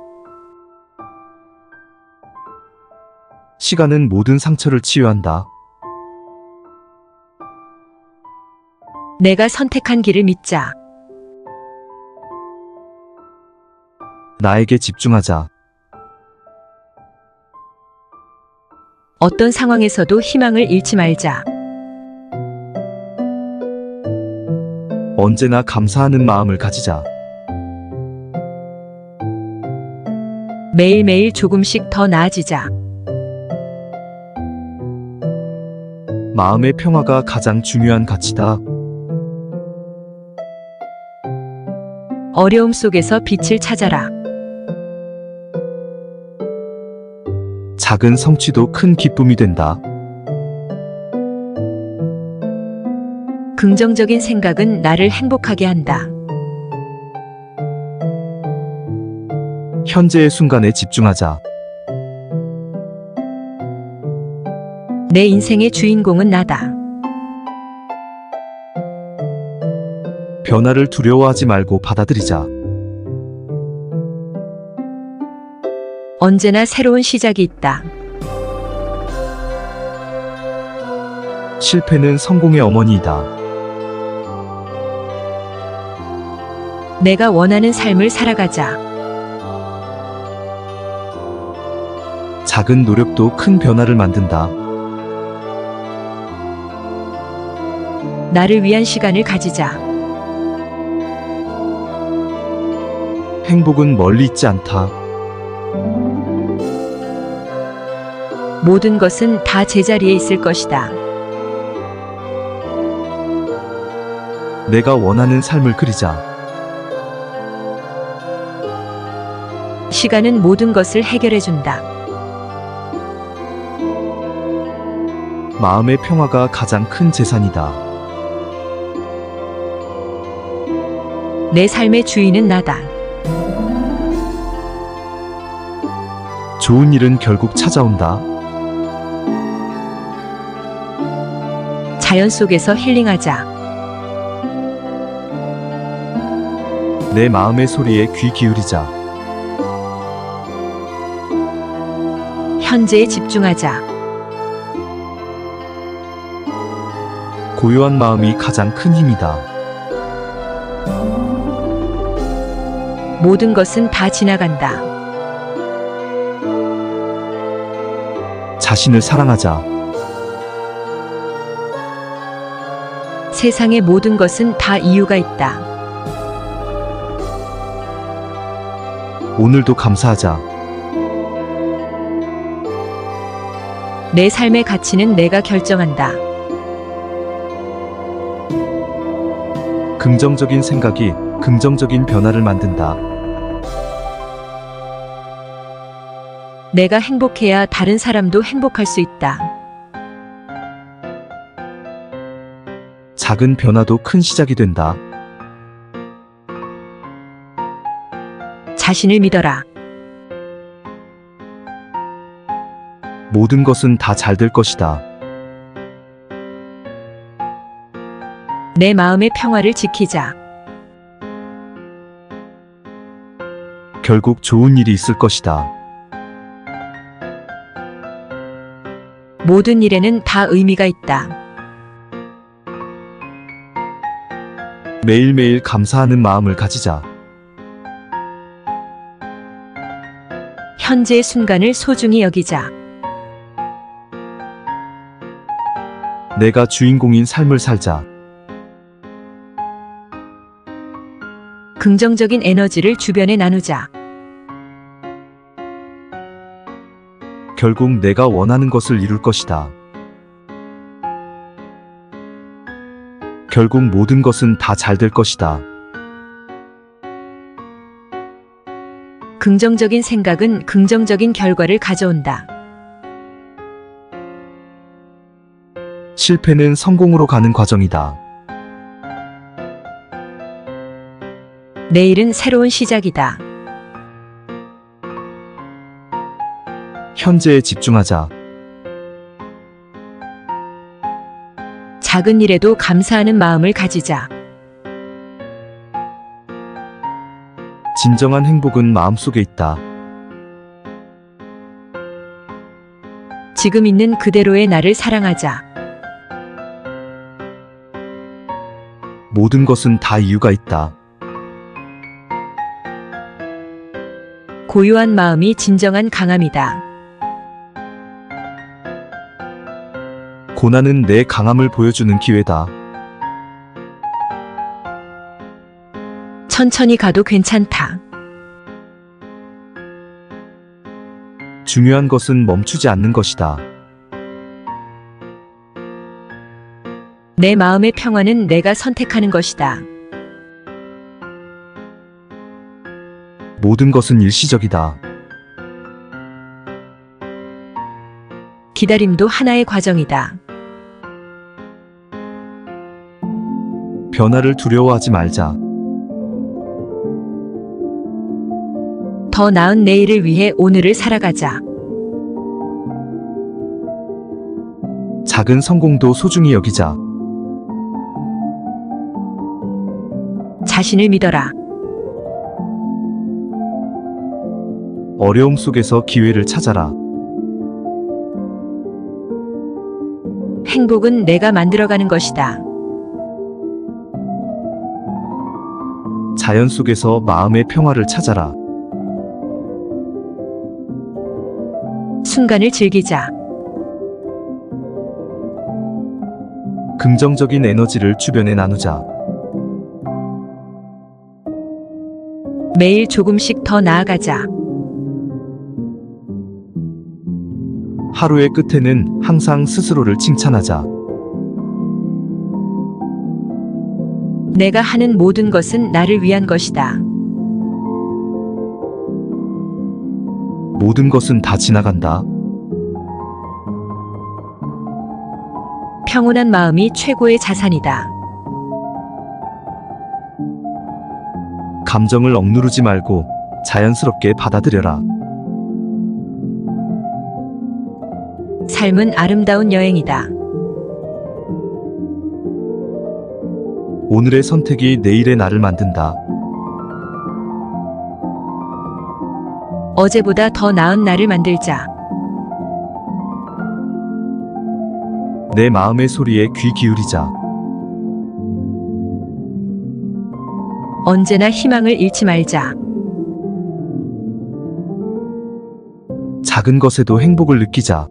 시간은 모든 상처를 치유한다. 내가 선택한 길을 믿자. 나에게 집중하자. 어떤 상황에서도 희망을 잃지 말자. 언제나 감사하는 마음을 가지자. 매일매일 조금씩 더 나아지자. 마음의 평화가 가장 중요한 가치다. 어려움 속에서 빛을 찾아라. 작은 성취도 큰 기쁨이 된다. 긍정적인 생각은 나를 행복하게 한다. 현재의 순간에 집중하자. 내 인생의 주인공은 나다. 변화를 두려워하지 말고 받아들이자. 언제나 새로운 시작이 있다. 실패는 성공의 어머니이다. 내가 원하는 삶을 살아가자. 작은 노력도 큰 변화를 만든다. 나를 위한 시간을 가지자. 행복은 멀리 있지 않다. 모든 것은 다 제자리에 있을 것이다. 내가 원하는 삶을 그리자. 시간은 모든 것을 해결해준다. 마음의 평화가 가장 큰 재산이다. 내 삶의 주인은 나다. 좋은 일은 결국 찾아온다. 자연 속에서 힐링하자. 내 마음의 소리에 귀 기울이자. 현재에 집중하자. 고요한 마음이 가장 큰 힘이다. 모든 것은 다 지나간다. 자신을 사랑하자. 세상의 모든 것은 다 이유가 있다. 오늘도 감사하자. 내 삶의 가치는 내가 결정한다. 긍정적인 생각이 긍정적인 변화를 만든다. 내가 행복해야 다른 사람도 행복할 수 있다. 작은 변화도 큰 시작이 된다. 자신을 믿어라. 모든 것은 다 잘 될 것이다. 내 마음의 평화를 지키자. 결국 좋은 일이 있을 것이다. 모든 일에는 다 의미가 있다. 매일매일 감사하는 마음을 가지자. 현재의 순간을 소중히 여기자. 내가 주인공인 삶을 살자. 긍정적인 에너지를 주변에 나누자. 결국 내가 원하는 것을 이룰 것이다. 결국 모든 것은 다 잘 될 것이다. 긍정적인 생각은 긍정적인 결과를 가져온다. 실패는 성공으로 가는 과정이다. 내일은 새로운 시작이다. 현재에 집중하자. 작은 일에도 감사하는 마음을 가지자. 진정한 행복은 마음속에 있다. 지금 있는 그대로의 나를 사랑하자. 모든 것은 다 이유가 있다. 고요한 마음이 진정한 강함이다. 고난은 내 강함을 보여주는 기회다. 천천히 가도 괜찮다. 중요한 것은 멈추지 않는 것이다. 내 마음의 평화는 내가 선택하는 것이다. 모든 것은 일시적이다. 기다림도 하나의 과정이다. 변화를 두려워하지 말자. 더 나은 내일을 위해 오늘을 살아가자. 작은 성공도 소중히 여기자. 자신을 믿어라. 어려움 속에서 기회를 찾아라. 행복은 내가 만들어가는 것이다. 자연 속에서 마음의 평화를 찾아라. 순간을 즐기자. 긍정적인 에너지를 주변에 나누자. 매일 조금씩 더 나아가자. 하루의 끝에는 항상 스스로를 칭찬하자. 내가 하는 모든 것은 나를 위한 것이다. 모든 것은 다 지나간다. 평온한 마음이 최고의 자산이다. 감정을 억누르지 말고 자연스럽게 받아들여라. 삶은 아름다운 여행이다. 오늘의 선택이 내일의 나를 만든다. 어제보다 더 나은 나를 만들자. 내 마음의 소리에 귀 기울이자. 언제나 희망을 잃지 말자. 작은 것에도 행복을 느끼자.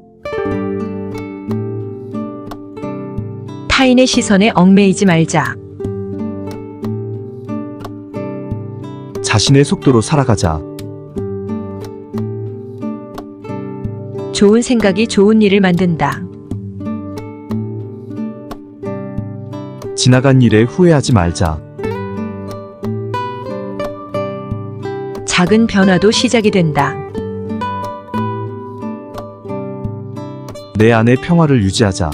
타인의 시선에 얽매이지 말자. 자신의 속도로 살아가자. 좋은 생각이 좋은 일을 만든다. 지나간 일에 후회하지 말자. 작은 변화도 시작이 된다. 내 안의 평화를 유지하자.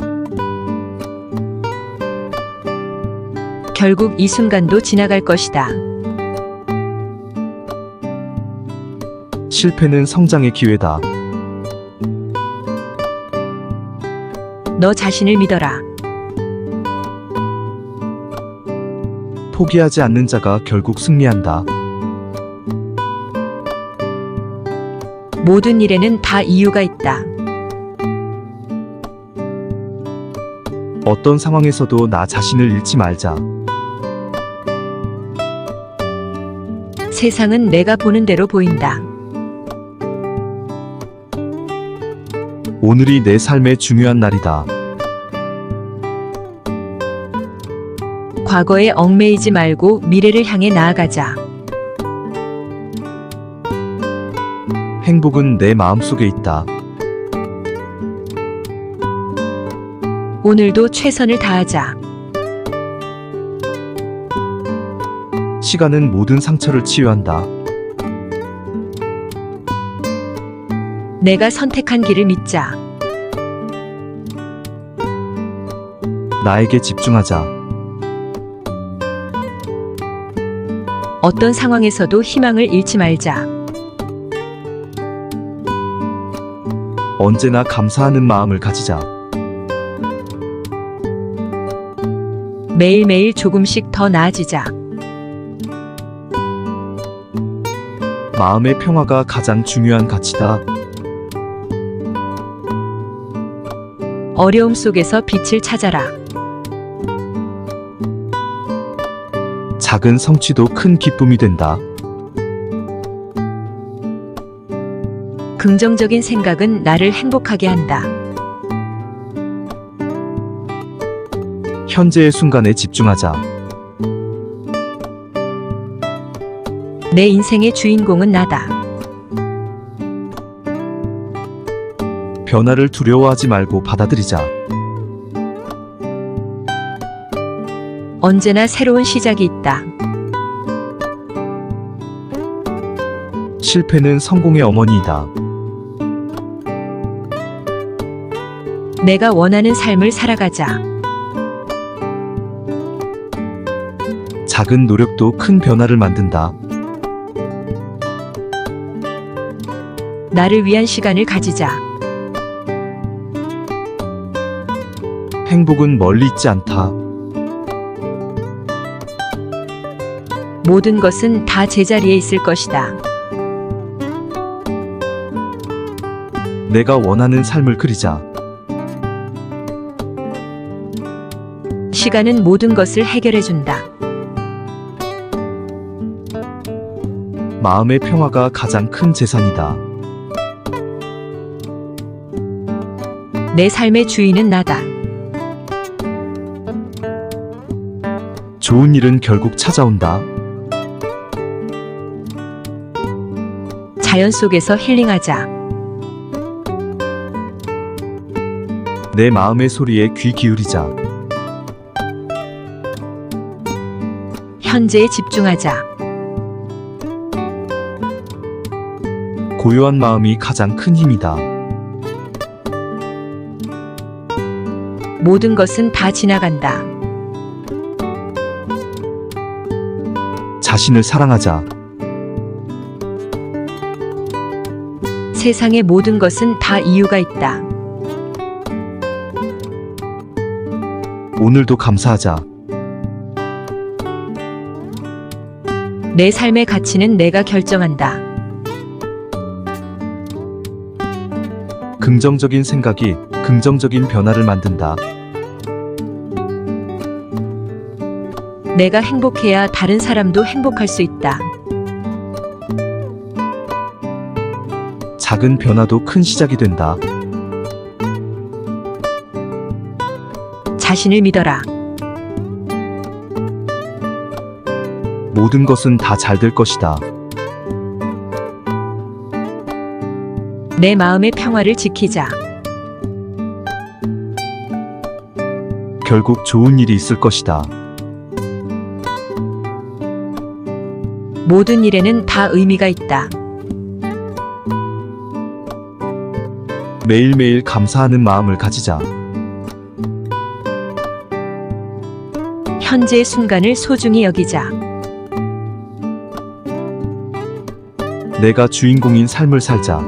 결국 이 순간도 지나갈 것이다. 실패는 성장의 기회다. 너 자신을 믿어라. 포기하지 않는 자가 결국 승리한다. 모든 일에는 다 이유가 있다. 어떤 상황에서도 나 자신을 잃지 말자. 세상은 내가 보는 대로 보인다. 오늘이 내 삶의 중요한 날이다. 과거에 얽매이지 말고 미래를 향해 나아가자. 행복은 내 마음속에 있다. 오늘도 최선을 다하자. 시간은 모든 상처를 치유한다. 내가 선택한 길을 믿자. 나에게 집중하자. 어떤 상황에서도 희망을 잃지 말자. 언제나 감사하는 마음을 가지자. 매일매일 조금씩 더 나아지자. 마음의 평화가 가장 중요한 가치다. 어려움 속에서 빛을 찾아라. 작은 성취도 큰 기쁨이 된다. 긍정적인 생각은 나를 행복하게 한다. 현재의 순간에 집중하자. 내 인생의 주인공은 나다. 변화를 두려워하지 말고 받아들이자. 언제나 새로운 시작이 있다. 실패는 성공의 어머니이다. 내가 원하는 삶을 살아가자. 작은 노력도 큰 변화를 만든다. 나를 위한 시간을 가지자. 행복은 멀리 있지 않다. 모든 것은 다 제자리에 있을 것이다. 내가 원하는 삶을 그리자. 시간은 모든 것을 해결해준다. 마음의 평화가 가장 큰 재산이다. 내 삶의 주인은 나다. 좋은 일은 결국 찾아온다. 자연 속에서 힐링하자. 내 마음의 소리에 귀 기울이자. 현재에 집중하자. 고요한 마음이 가장 큰 힘이다. 모든 것은 다 지나간다. 자신을 사랑하자. 세상의 모든 것은 다 이유가 있다. 오늘도 감사하자. 내 삶의 가치는 내가 결정한다. 긍정적인 생각이 긍정적인 변화를 만든다. 내가 행복해야 다른 사람도 행복할 수 있다. 작은 변화도 큰 시작이 된다. 자신을 믿어라. 모든 것은 다 잘 될 것이다. 내 마음의 평화를 지키자. 결국 좋은 일이 있을 것이다. 모든 일에는 다 의미가 있다. 매일매일 감사하는 마음을 가지자. 현재의 순간을 소중히 여기자. 내가 주인공인 삶을 살자.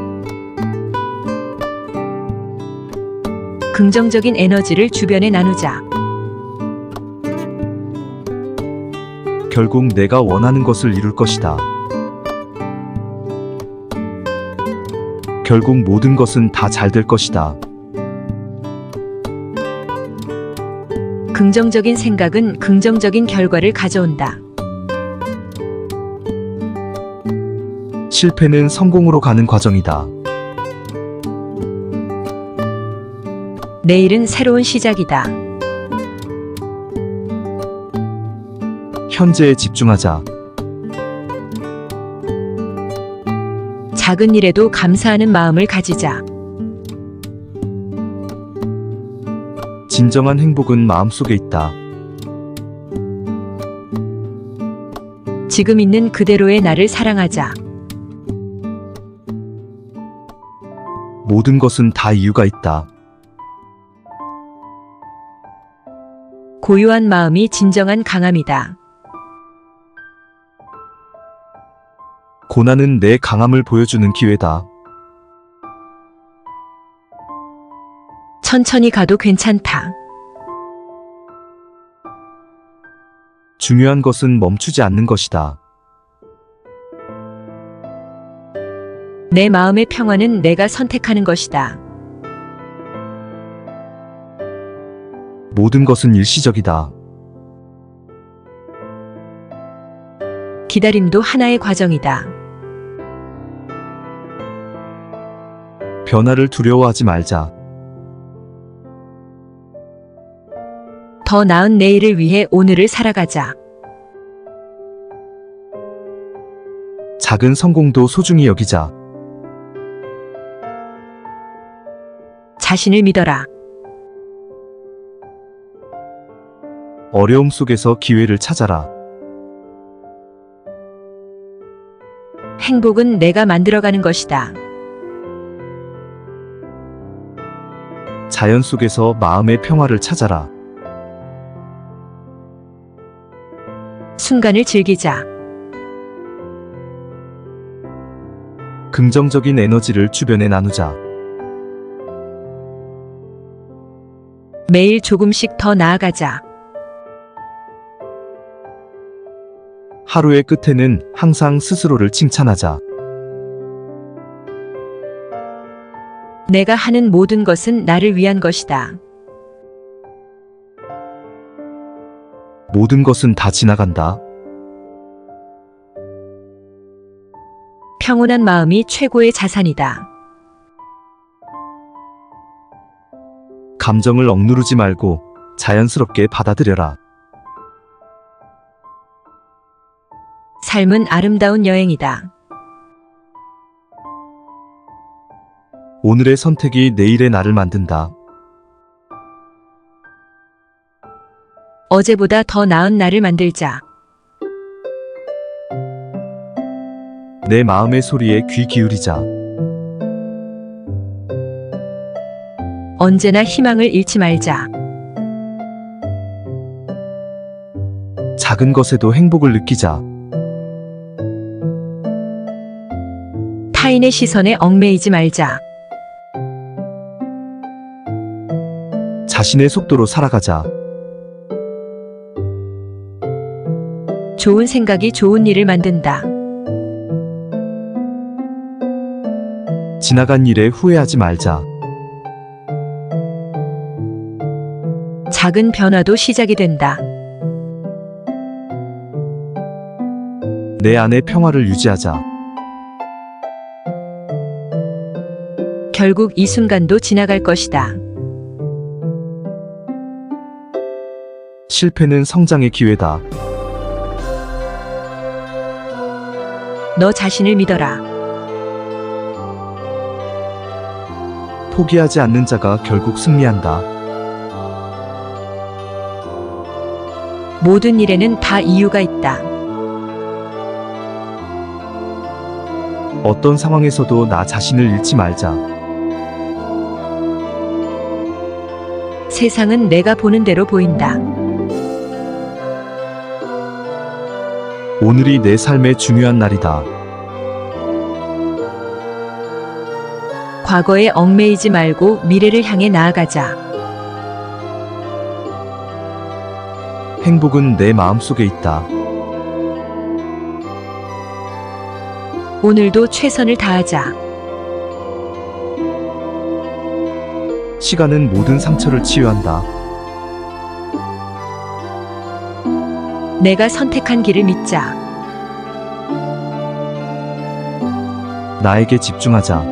긍정적인 에너지를 주변에 나누자. 결국 내가 원하는 것을 이룰 것이다. 결국 모든 것은 다 잘 될 것이다. 긍정적인 생각은 긍정적인 결과를 가져온다. 실패는 성공으로 가는 과정이다. 내일은 새로운 시작이다. 현재에 집중하자. 작은 일에도 감사하는 마음을 가지자. 진정한 행복은 마음속에 있다. 지금 있는 그대로의 나를 사랑하자. 모든 것은 다 이유가 있다. 고요한 마음이 진정한 강함이다. 고난은 내 강함을 보여주는 기회다. 천천히 가도 괜찮다. 중요한 것은 멈추지 않는 것이다. 내 마음의 평화는 내가 선택하는 것이다. 모든 것은 일시적이다. 기다림도 하나의 과정이다. 변화를 두려워하지 말자. 더 나은 내일을 위해 오늘을 살아가자. 작은 성공도 소중히 여기자. 자신을 믿어라. 어려움 속에서 기회를 찾아라. 행복은 내가 만들어가는 것이다. 자연 속에서 마음의 평화를 찾아라. 순간을 즐기자. 긍정적인 에너지를 주변에 나누자. 매일 조금씩 더 나아가자. 하루의 끝에는 항상 스스로를 칭찬하자. 내가 하는 모든 것은 나를 위한 것이다. 모든 것은 다 지나간다. 평온한 마음이 최고의 자산이다. 감정을 억누르지 말고 자연스럽게 받아들여라. 삶은 아름다운 여행이다. 오늘의 선택이 내일의 나를 만든다. 어제보다 더 나은 나를 만들자. 내 마음의 소리에 귀 기울이자. 언제나 희망을 잃지 말자. 작은 것에도 행복을 느끼자. 타인의 시선에 얽매이지 말자. 자신의 속도로 살아가자. 좋은 생각이 좋은 일을 만든다. 지나간 일에 후회하지 말자. 작은 변화도 시작이 된다. 내 안의 평화를 유지하자. 결국 이 순간도 지나갈 것이다. 실패는 성장의 기회다. 너 자신을 믿어라. 포기하지 않는 자가 결국 승리한다. 모든 일에는 다 이유가 있다. 어떤 상황에서도 나 자신을 잃지 말자. 세상은 내가 보는 대로 보인다. 오늘이 내 삶의 중요한 날이다. 과거에 얽매이지 말고 미래를 향해 나아가자. 행복은 내 마음속에 있다. 오늘도 최선을 다하자. 시간은 모든 상처를 치유한다. 내가 선택한 길을 믿자. 나에게 집중하자.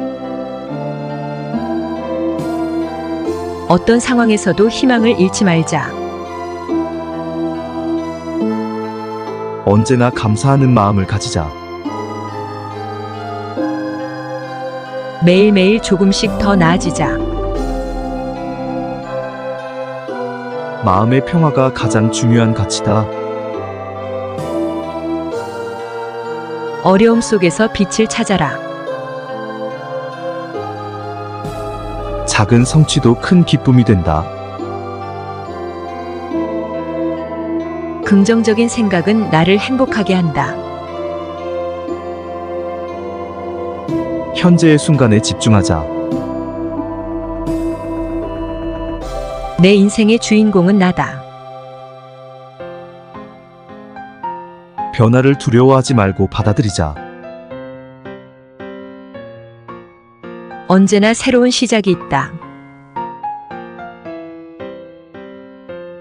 어떤 상황에서도 희망을 잃지 말자. 언제나 감사하는 마음을 가지자. 매일매일 조금씩 더 나아지자. 마음의 평화가 가장 중요한 가치다. 어려움 속에서 빛을 찾아라. 작은 성취도 큰 기쁨이 된다. 긍정적인 생각은 나를 행복하게 한다. 현재의 순간에 집중하자. 내 인생의 주인공은 나다. 변화를 두려워하지 말고 받아들이자. 언제나 새로운 시작이 있다.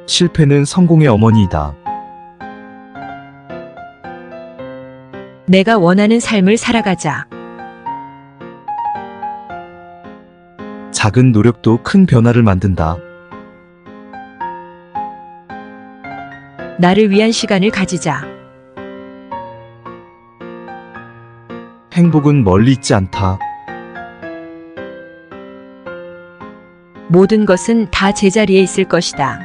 실패는 성공의 어머니이다. 내가 원하는 삶을 살아가자. 작은 노력도 큰 변화를 만든다. 나를 위한 시간을 가지자. 행복은 멀리 있지 않다. 모든 것은 다 제자리에 있을 것이다.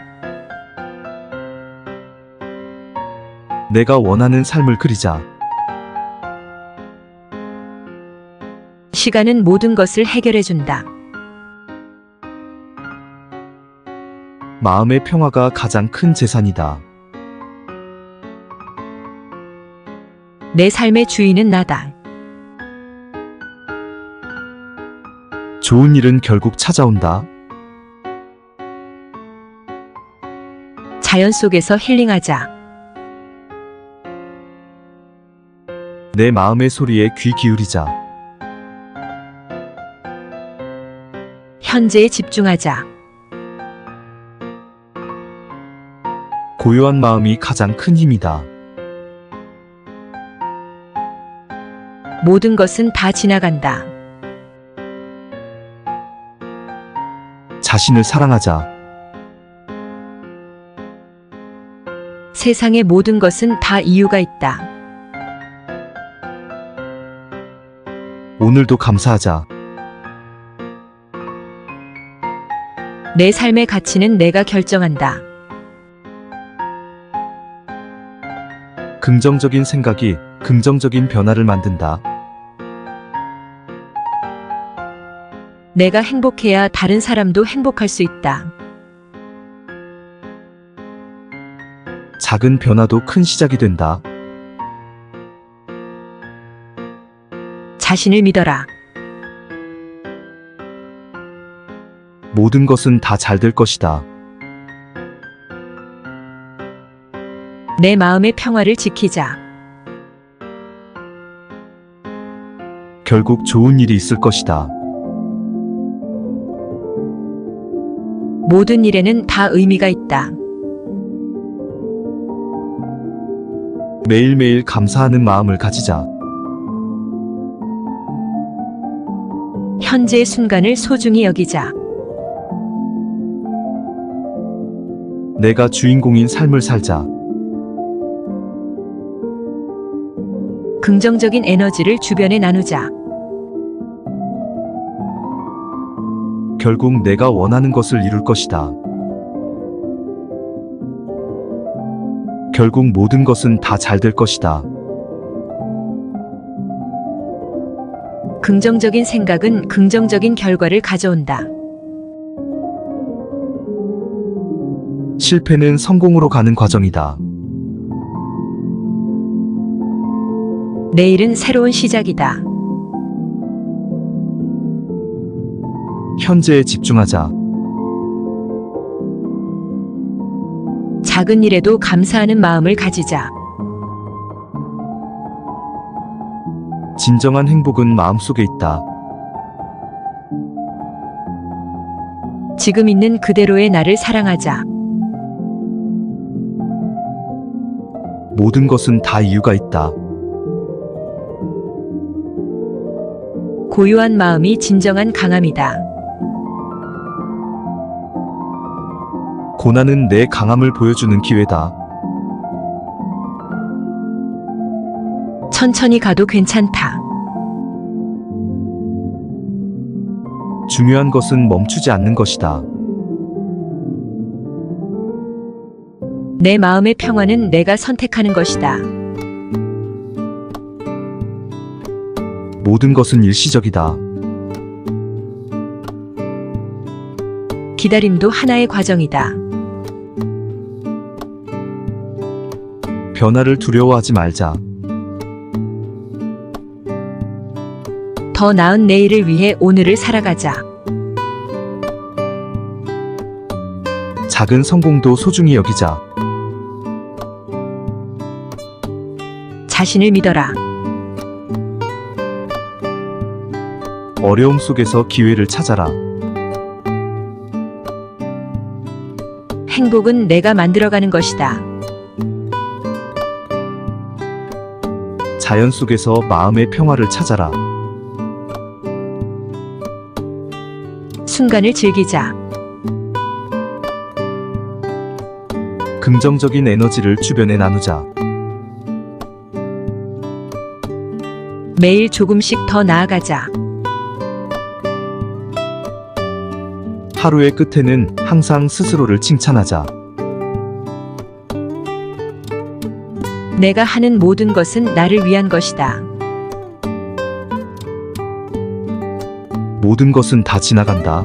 내가 원하는 삶을 그리자. 시간은 모든 것을 해결해준다. 마음의 평화가 가장 큰 재산이다. 내 삶의 주인은 나다. 좋은 일은 결국 찾아온다. 자연 속에서 힐링하자. 내 마음의 소리에 귀 기울이자. 현재에 집중하자. 고요한 마음이 가장 큰 힘이다. 모든 것은 다 지나간다. 자신을 사랑하자. 세상의 모든 것은 다 이유가 있다. 오늘도 감사하자. 내 삶의 가치는 내가 결정한다. 긍정적인 생각이 긍정적인 변화를 만든다. 내가 행복해야 다른 사람도 행복할 수 있다. 작은 변화도 큰 시작이 된다. 자신을 믿어라. 모든 것은 다 잘 될 것이다. 내 마음의 평화를 지키자. 결국 좋은 일이 있을 것이다. 모든 일에는 다 의미가 있다. 매일매일 감사하는 마음을 가지자. 현재의 순간을 소중히 여기자. 내가 주인공인 삶을 살자. 긍정적인 에너지를 주변에 나누자. 결국 내가 원하는 것을 이룰 것이다. 결국 모든 것은 다 잘 될 것이다. 긍정적인 생각은 긍정적인 결과를 가져온다. 실패는 성공으로 가는 과정이다. 내일은 새로운 시작이다. 현재에 집중하자. 작은 일에도 감사하는 마음을 가지자. 진정한 행복은 마음속에 있다. 지금 있는 그대로의 나를 사랑하자. 모든 것은 다 이유가 있다. 고요한 마음이 진정한 강함이다. 고난은 내 강함을 보여주는 기회다. 천천히 가도 괜찮다. 중요한 것은 멈추지 않는 것이다. 내 마음의 평화는 내가 선택하는 것이다. 모든 것은 일시적이다. 기다림도 하나의 과정이다. 변화를 두려워하지 말자. 더 나은 내일을 위해 오늘을 살아가자. 작은 성공도 소중히 여기자. 자신을 믿어라. 어려움 속에서 기회를 찾아라. 행복은 내가 만들어가는 것이다. 자연 속에서 마음의 평화를 찾아라. 순간을 즐기자. 긍정적인 에너지를 주변에 나누자. 매일 조금씩 더 나아가자. 하루의 끝에는 항상 스스로를 칭찬하자. 내가 하는 모든 것은 나를 위한 것이다. 모든 것은 다 지나간다.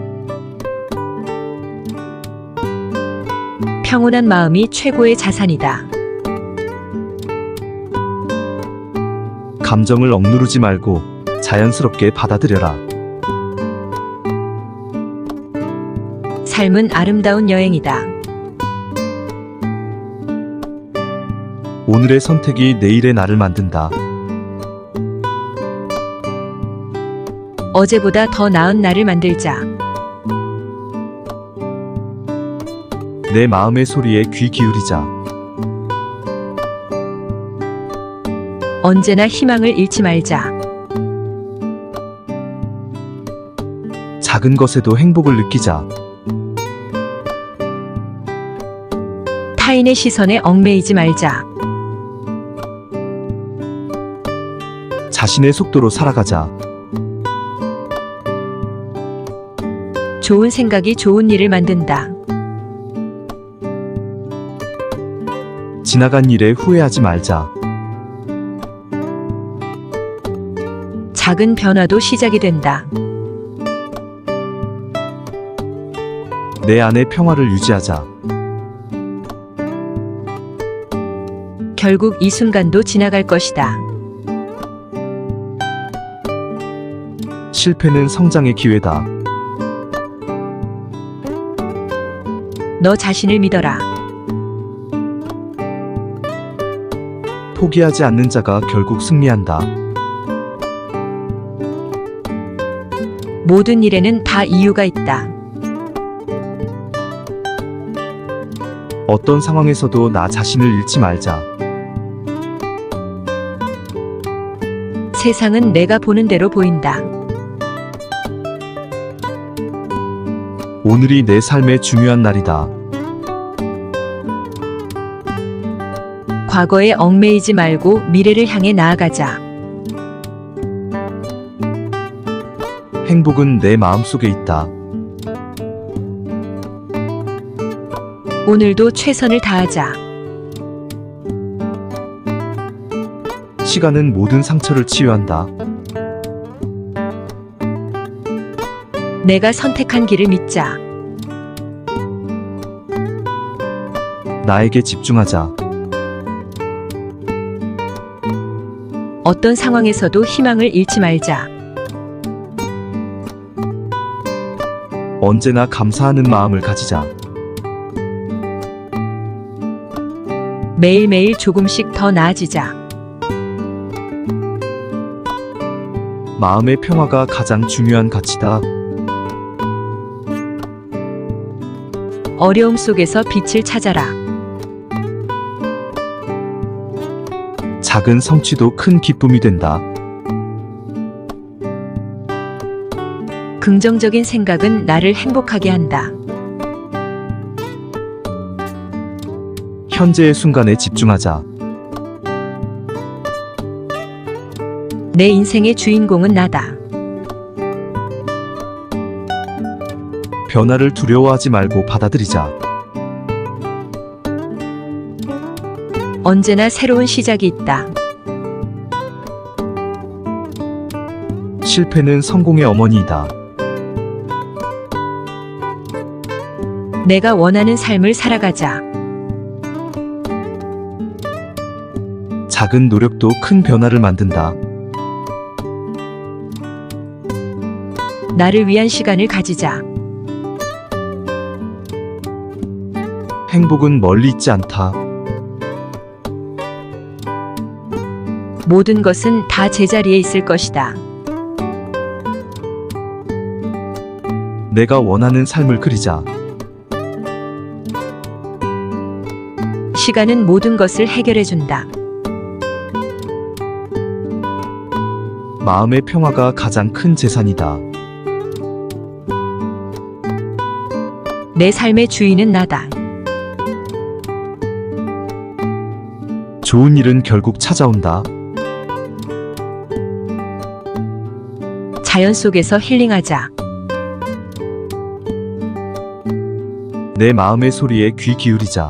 평온한 마음이 최고의 자산이다. 감정을 억누르지 말고 자연스럽게 받아들여라. 삶은 아름다운 여행이다. 오늘의 선택이 내일의 나를 만든다. 어제보다 더 나은 나를 만들자. 내 마음의 소리에 귀 기울이자. 언제나 희망을 잃지 말자. 작은 것에도 행복을 느끼자. 타인의 시선에 얽매이지 말자. 자신의 속도로 살아가자. 좋은 생각이 좋은 일을 만든다. 지나간 일에 후회하지 말자. 작은 변화도 시작이 된다. 내 안의 평화를 유지하자. 결국 이 순간도 지나갈 것이다. 실패는 성장의 기회다. 너 자신을 믿어라. 포기하지 않는 자가 결국 승리한다. 모든 일에는 다 이유가 있다. 어떤 상황에서도 나 자신을 잃지 말자. 세상은 내가 보는 대로 보인다. 오늘이 내 삶의 중요한 날이다. 과거에 얽매이지 말고 미래를 향해 나아가자. 행복은 내 마음속에 있다. 오늘도 최선을 다하자. 시간은 모든 상처를 치유한다. 내가 선택한 길을 믿자. 나에게 집중하자. 어떤 상황에서도 희망을 잃지 말자. 언제나 감사하는 마음을 가지자. 매일매일 조금씩 더 나아지자. 마음의 평화가 가장 중요한 가치다. 어려움 속에서 빛을 찾아라. 작은 성취도 큰 기쁨이 된다. 긍정적인 생각은 나를 행복하게 한다. 현재의 순간에 집중하자. 내 인생의 주인공은 나다. 변화를 두려워하지 말고 받아들이자. 언제나 새로운 시작이 있다. 실패는 성공의 어머니이다. 내가 원하는 삶을 살아가자. 작은 노력도 큰 변화를 만든다. 나를 위한 시간을 가지자. 행복은 멀리 있지 않다. 모든 것은 다 제자리에 있을 것이다. 내가 원하는 삶을 그리자. 시간은 모든 것을 해결해준다. 마음의 평화가 가장 큰 재산이다. 내 삶의 주인은 나다. 좋은 일은 결국 찾아온다. 자연 속에서 힐링하자. 내 마음의 소리에 귀 기울이자.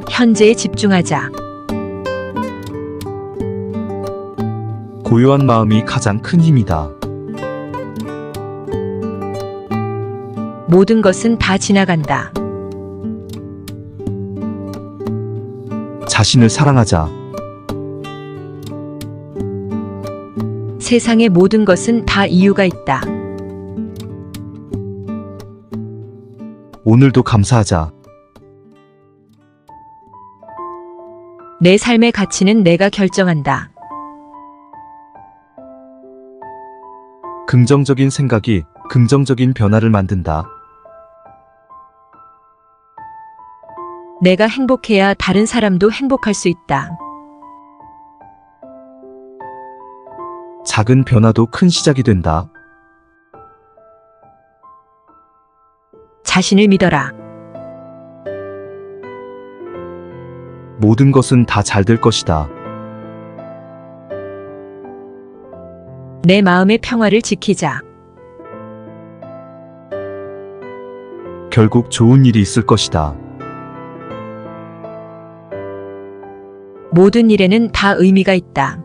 현재에 집중하자. 고요한 마음이 가장 큰 힘이다. 모든 것은 다 지나간다. 자신을 사랑하자. 세상의 모든 것은 다 이유가 있다. 오늘도 감사하자. 내 삶의 가치는 내가 결정한다. 긍정적인 생각이 긍정적인 변화를 만든다. 내가 행복해야 다른 사람도 행복할 수 있다. 작은 변화도 큰 시작이 된다. 자신을 믿어라. 모든 것은 다 잘 될 것이다. 내 마음의 평화를 지키자. 결국 좋은 일이 있을 것이다. 모든 일에는 다 의미가 있다.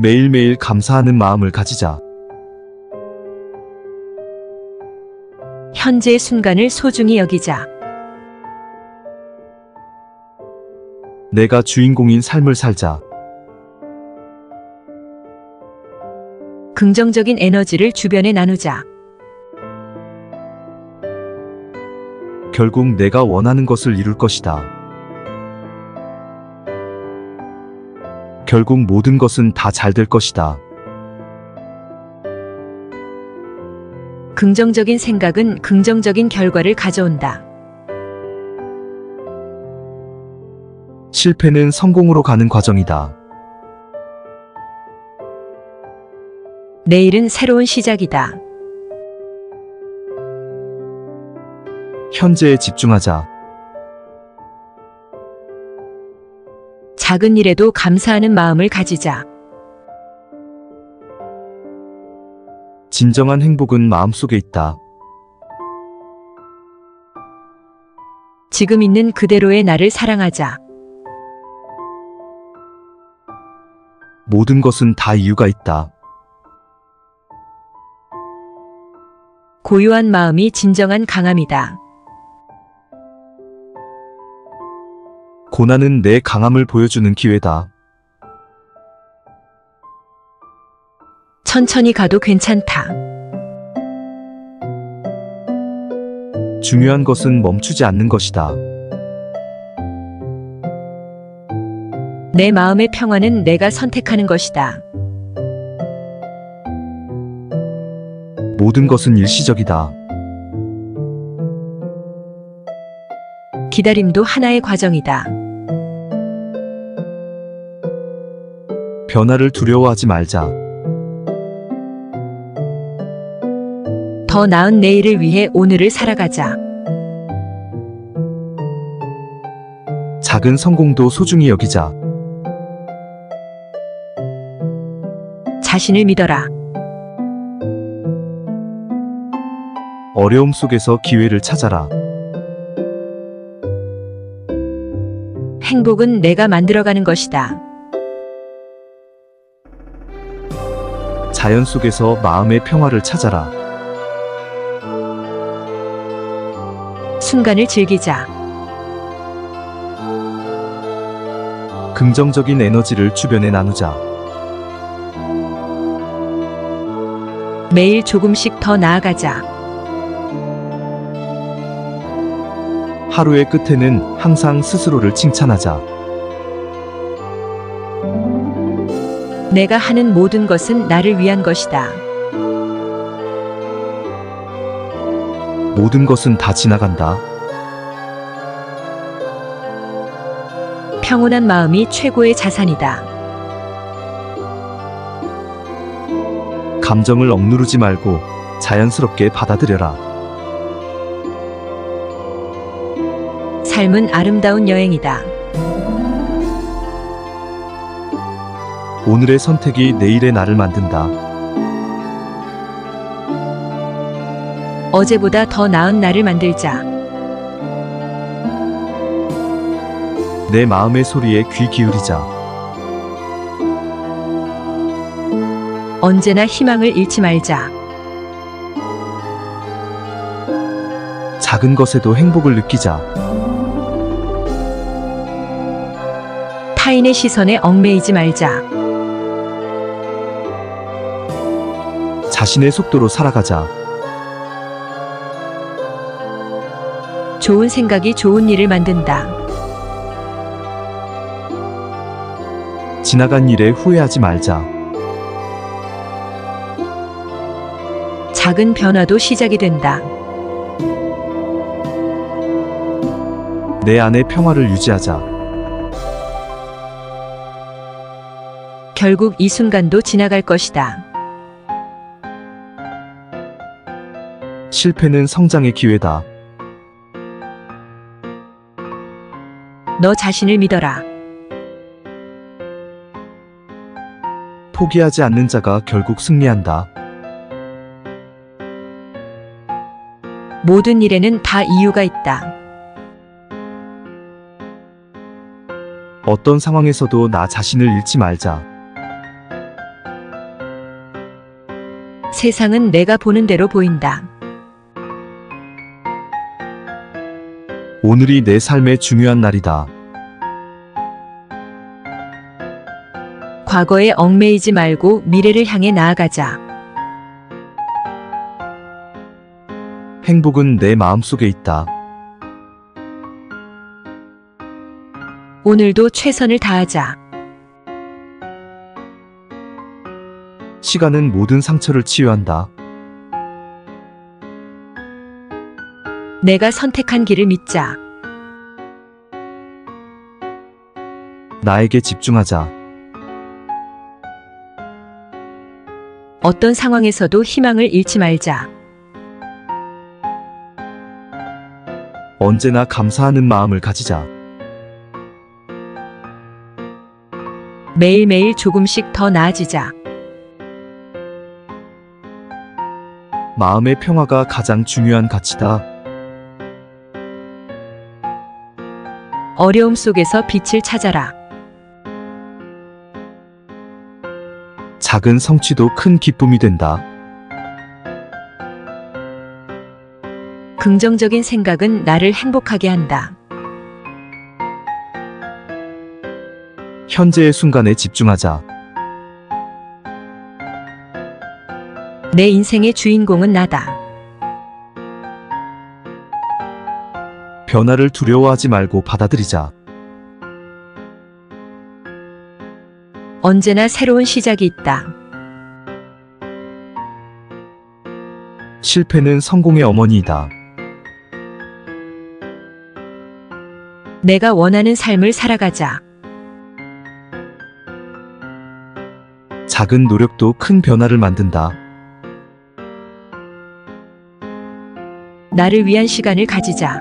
매일매일 감사하는 마음을 가지자. 현재의 순간을 소중히 여기자. 내가 주인공인 삶을 살자. 긍정적인 에너지를 주변에 나누자. 결국 내가 원하는 것을 이룰 것이다. 결국 모든 것은 다 잘 될 것이다. 긍정적인 생각은 긍정적인 결과를 가져온다. 실패는 성공으로 가는 과정이다. 내일은 새로운 시작이다. 현재에 집중하자. 작은 일에도 감사하는 마음을 가지자. 진정한 행복은 마음속에 있다. 지금 있는 그대로의 나를 사랑하자. 모든 것은 다 이유가 있다. 고요한 마음이 진정한 강함이다. 고난은 내 강함을 보여주는 기회다. 천천히 가도 괜찮다. 중요한 것은 멈추지 않는 것이다. 내 마음의 평화는 내가 선택하는 것이다. 모든 것은 일시적이다. 기다림도 하나의 과정이다. 변화를 두려워하지 말자. 더 나은 내일을 위해 오늘을 살아가자. 작은 성공도 소중히 여기자. 자신을 믿어라. 어려움 속에서 기회를 찾아라. 행복은 내가 만들어가는 것이다. 자연 속에서 마음의 평화를 찾아라. 순간을 즐기자. 긍정적인 에너지를 주변에 나누자. 매일 조금씩 더 나아가자. 하루의 끝에는 항상 스스로를 칭찬하자. 내가 하는 모든 것은 나를 위한 것이다. 모든 것은 다 지나간다. 평온한 마음이 최고의 자산이다. 감정을 억누르지 말고 자연스럽게 받아들여라. 삶은 아름다운 여행이다. 오늘의 선택이 내일의 나를 만든다. 어제보다 더 나은 나를 만들자. 내 마음의 소리에 귀 기울이자. 언제나 희망을 잃지 말자. 작은 것에도 행복을 느끼자. 타인의 시선에 얽매이지 말자. 자신의 속도로 살아가자. 좋은 생각이 좋은 일을 만든다. 지나간 일에 후회하지 말자. 작은 변화도 시작이 된다. 내 안의 평화를 유지하자. 결국 이 순간도 지나갈 것이다. 실패는 성장의 기회다. 너 자신을 믿어라. 포기하지 않는 자가 결국 승리한다. 모든 일에는 다 이유가 있다. 어떤 상황에서도 나 자신을 잃지 말자. 세상은 내가 보는 대로 보인다. 오늘이 내 삶의 중요한 날이다. 과거에 얽매이지 말고 미래를 향해 나아가자. 행복은 내 마음속에 있다. 오늘도 최선을 다하자. 시간은 모든 상처를 치유한다. 내가 선택한 길을 믿자. 나에게 집중하자. 어떤 상황에서도 희망을 잃지 말자. 언제나 감사하는 마음을 가지자. 매일매일 조금씩 더 나아지자. 마음의 평화가 가장 중요한 가치다. 어려움 속에서 빛을 찾아라. 작은 성취도 큰 기쁨이 된다. 긍정적인 생각은 나를 행복하게 한다. 현재의 순간에 집중하자. 내 인생의 주인공은 나다. 변화를 두려워하지 말고 받아들이자. 언제나 새로운 시작이 있다. 실패는 성공의 어머니이다. 내가 원하는 삶을 살아가자. 작은 노력도 큰 변화를 만든다. 나를 위한 시간을 가지자.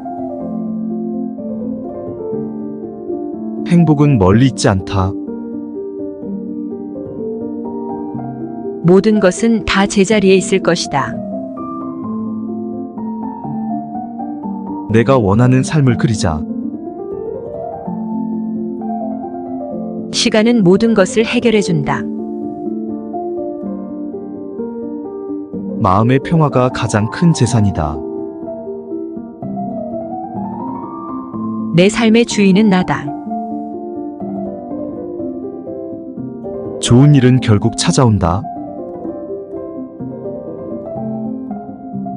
행복은 멀리 있지 않다. 모든 것은 다 제자리에 있을 것이다. 내가 원하는 삶을 그리자. 시간은 모든 것을 해결해 준다. 마음의 평화가 가장 큰 재산이다. 내 삶의 주인은 나다. 좋은 일은 결국 찾아온다.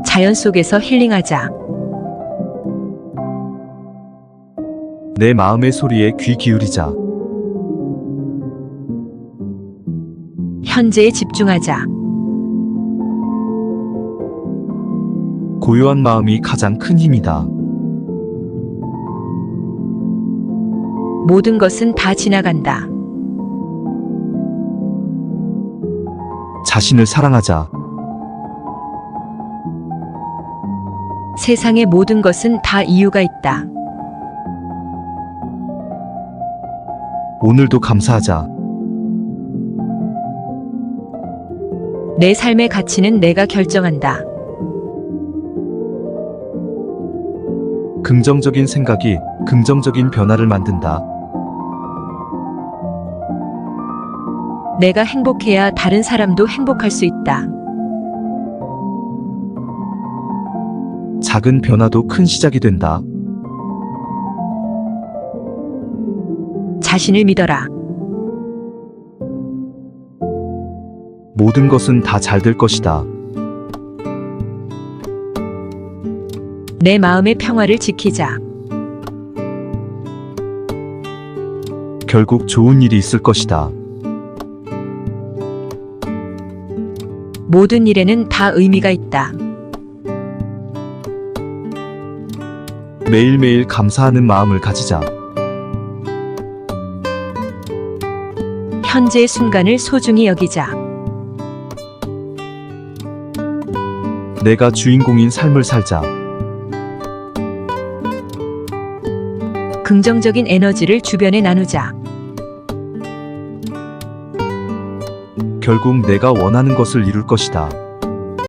자연 속에서 힐링하자. 내 마음의 소리에 귀 기울이자. 현재에 집중하자. 고요한 마음이 가장 큰 힘이다. 모든 것은 다 지나간다. 자신을 사랑하자. 세상의 모든 것은 다 이유가 있다. 오늘도 감사하자. 내 삶의 가치는 내가 결정한다. 긍정적인 생각이 긍정적인 변화를 만든다. 내가 행복해야 다른 사람도 행복할 수 있다. 작은 변화도 큰 시작이 된다. 자신을 믿어라. 모든 것은 다 잘 될 것이다. 내 마음의 평화를 지키자. 결국 좋은 일이 있을 것이다. 모든 일에는 다 의미가 있다. 매일매일 감사하는 마음을 가지자. 현재의 순간을 소중히 여기자. 내가 주인공인 삶을 살자. 긍정적인 에너지를 주변에 나누자. 결국 내가 원하는 것을 이룰 것이다.